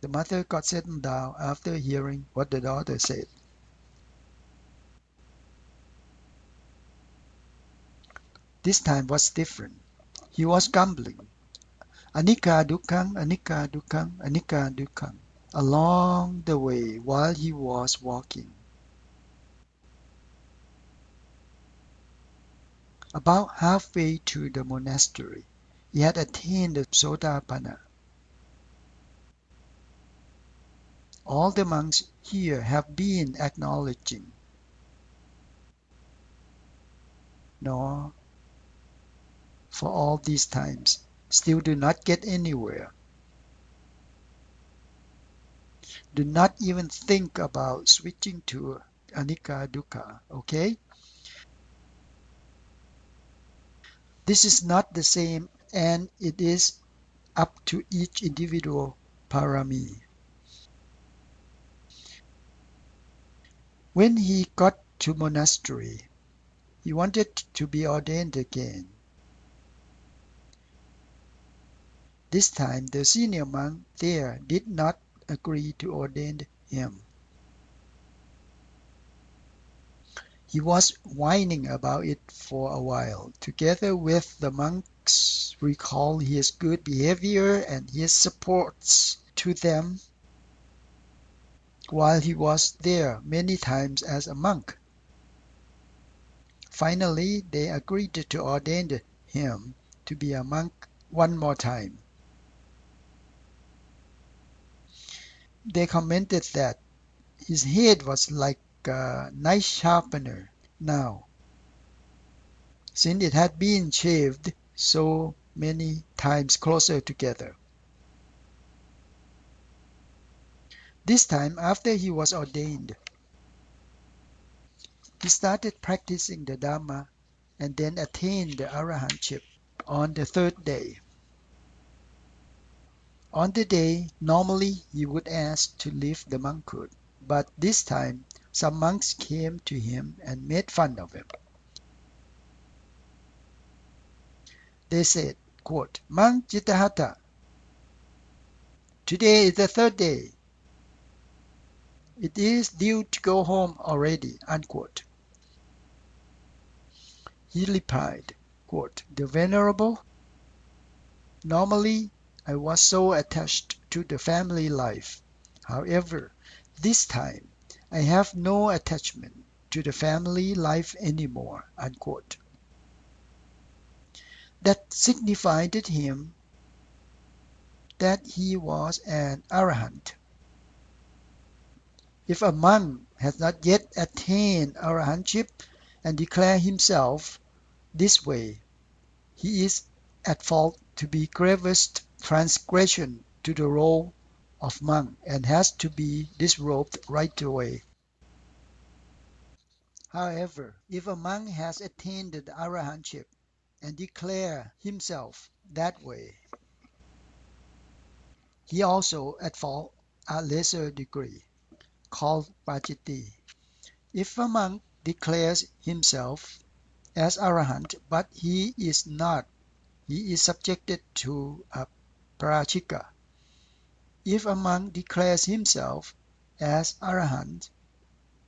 The mother got settled down after hearing what the daughter said. This time was different. He was grumbling, Anicca dukkhaṃ, anicca dukkhaṃ, anicca dukkhaṃ, along the way while he was walking. About halfway to the monastery, he had attained the Sotapanna. All the monks here have been acknowledging, nor for all these times, still do not get anywhere. Do not even think about switching to anicca dukkha, okay? This is not the same, and it is up to each individual parami. When he got to monastery, he wanted to be ordained again. This time the senior monk there did not agree to ordain him. He was whining about it for a while, together with the monks recall his good behavior and his supports to them while he was there many times as a monk. Finally, they agreed to ordain him to be a monk one more time. They commented that his head was like a knife sharpener now, since it had been shaved so many times closer together. This time, after he was ordained, he started practicing the Dhamma and then attained the arahantship on the third day. On the day, normally he would ask to leave the monkhood, but this time some monks came to him and made fun of him. They said, quote, "Monk Cittahatta, today is the third day. It is due to go home already." Unquote. He replied, quote, "The Venerable, normally I was so attached to the family life. However, this time I have no attachment to the family life anymore." Unquote. That signified to him that he was an arahant. If a monk has not yet attained arahantship and declare himself this way, he is at fault to be gravest transgression to the role of monk and has to be disrobed right away. However, if a monk has attained the arahantship and declare himself that way, he also at fault a lesser degree, called pajiti. If a monk declares himself as arahant but he is not, he is subjected to a parachika. If a monk declares himself as arahant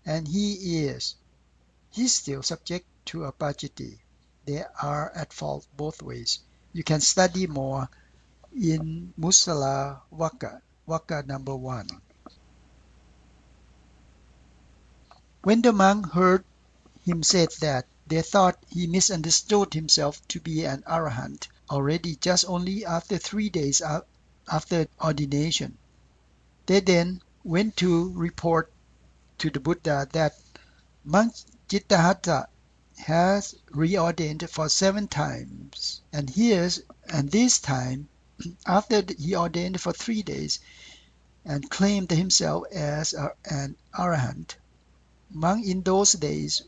and he is still subject to a pajiti. They are at fault both ways. You can study more in Musala Waka number 1. When the monk heard him said that, they thought he misunderstood himself to be an arahant already just only after 3 days after ordination. They then went to report to the Buddha that monk Cittahatta has reordained for 7 times, and this time after he ordained for 3 days and claimed himself as an arahant. Monks in those days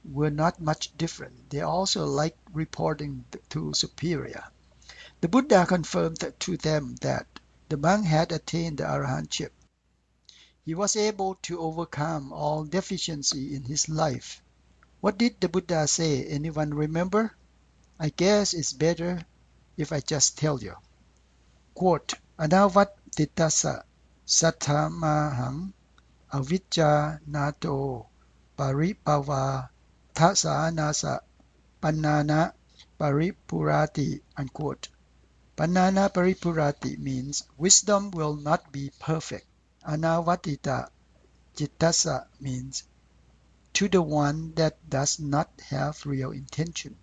were not much different. They also liked reporting to superior. The Buddha confirmed to them that the monk had attained the arahantship. He was able to overcome all deficiency in his life. What did the Buddha say? Anyone remember? I guess it's better if I just tell you. Quote, "Anavatitassa sattamahang avijja nato paripava tasanasa pannana paripurati, unquote. Pannana paripurati means wisdom will not be perfect. Anavatita cittassa means to the one that does not have real intention.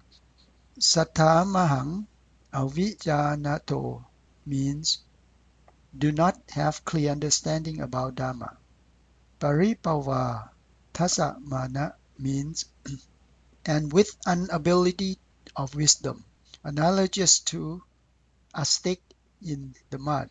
Sattamahang avijanato means do not have clear understanding about Dharma. Paripava tasamana means and with an ability of wisdom, analogous to a stick in the mud.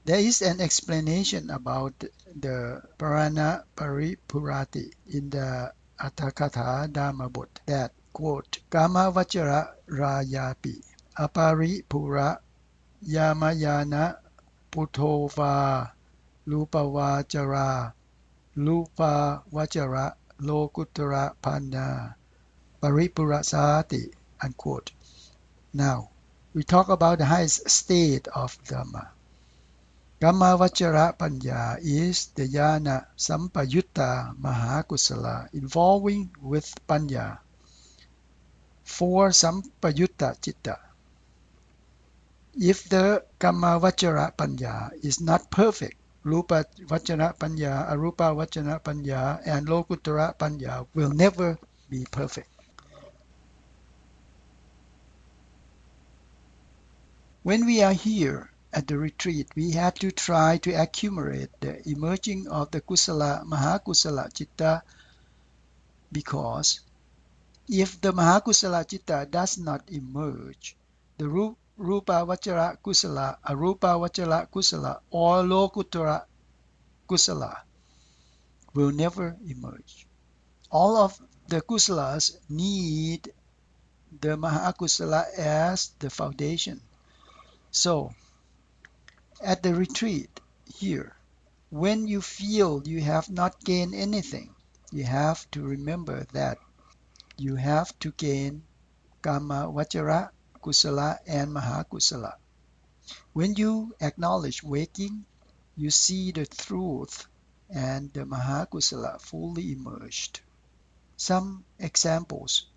There is an explanation about the Parana Paripurati in the Atthakatha Dhammabot that, quote, Kama Vachara Rayapi Aparipura Yamayana Putova Lupavachara Lupavachara Lokuttara Panna Paripurasati, unquote. Now, we talk about the highest state of Dhamma. Kammavachara Panya is the jnana sampayutta mahakusala involving with Panya for sampayutta citta. If the Kammavachara Panya is not perfect, Rupa Vachana Panya, Arupa Vachana Panya, and Lokuttara Panya will never be perfect. When we are here at the retreat, we have to try to accumulate the emerging of the Kusala, Mahakusala Citta, because if the Mahakusala Citta does not emerge, the Rupa Vachara Kusala, Arupa Vachara Kusala, or Lokuttara Kusala will never emerge. All of the Kusalas need the Mahakusala as the foundation. So, at the retreat here, when you feel you have not gained anything, you have to remember that you have to gain Kama Vachara, Kusala, and Mahakusala. When you acknowledge waking, you see the truth and the Mahakusala fully emerged. Some examples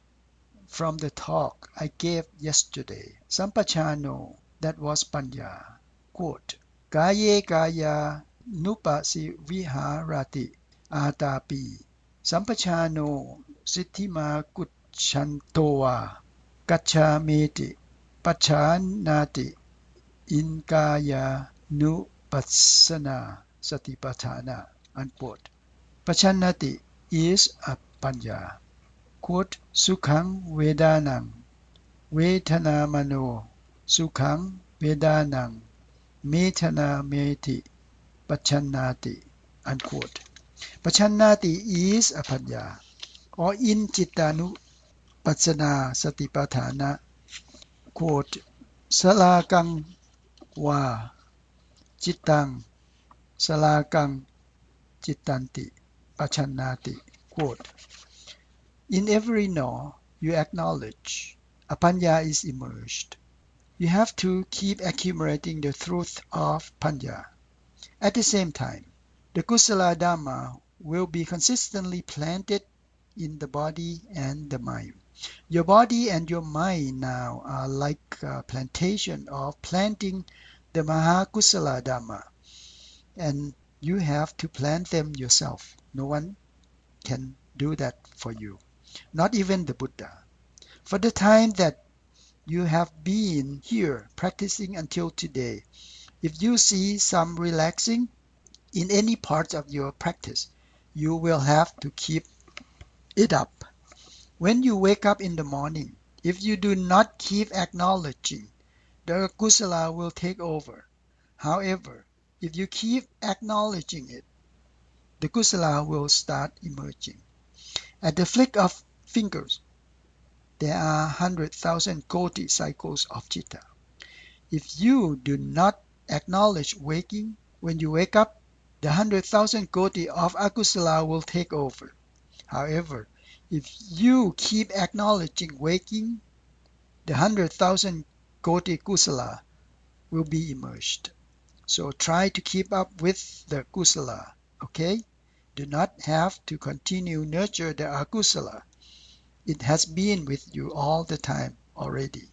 from the talk I gave yesterday. Sampachano, that was Panya. Quote, Kaye kaya nupasi viharati atapi. Sampachano siddhima kuchantoa kachameti pachanati in kaya nupassana satipatthana. Unquote. Pachanati is a Panya. Quote, Sukhang Vedanang Vedanamano Sukhang Vedanang Metana Meti Pachannati, unquote. Pachannati is a Panya, or in Chittanu Patsana Satipatthana, quote, Salakang wa Chittang Salakang Chittanti Pachannati, quote. In every no, you acknowledge a Panya is emerged. You have to keep accumulating the truth of Panya. At the same time, the Kusala Dhamma will be consistently planted in the body and the mind. Your body and your mind now are like a plantation of planting the Mahakusala Dhamma, and you have to plant them yourself. No one can do that for you, not even the Buddha. For the time that you have been here practicing until today, if you see some relaxing in any part of your practice, you will have to keep it up. When you wake up in the morning, if you do not keep acknowledging, the Kusala will take over. However, if you keep acknowledging it, the Kusala will start emerging. At the flick of fingers, there are 100,000 koti cycles of citta. If you do not acknowledge waking, when you wake up, the 100,000 koti of akusala will take over. However, if you keep acknowledging waking, the 100,000 koti kusala will be emerged. So try to keep up with the kusala, okay? Do not have to continue nurture the akusala. it has been with you all the time already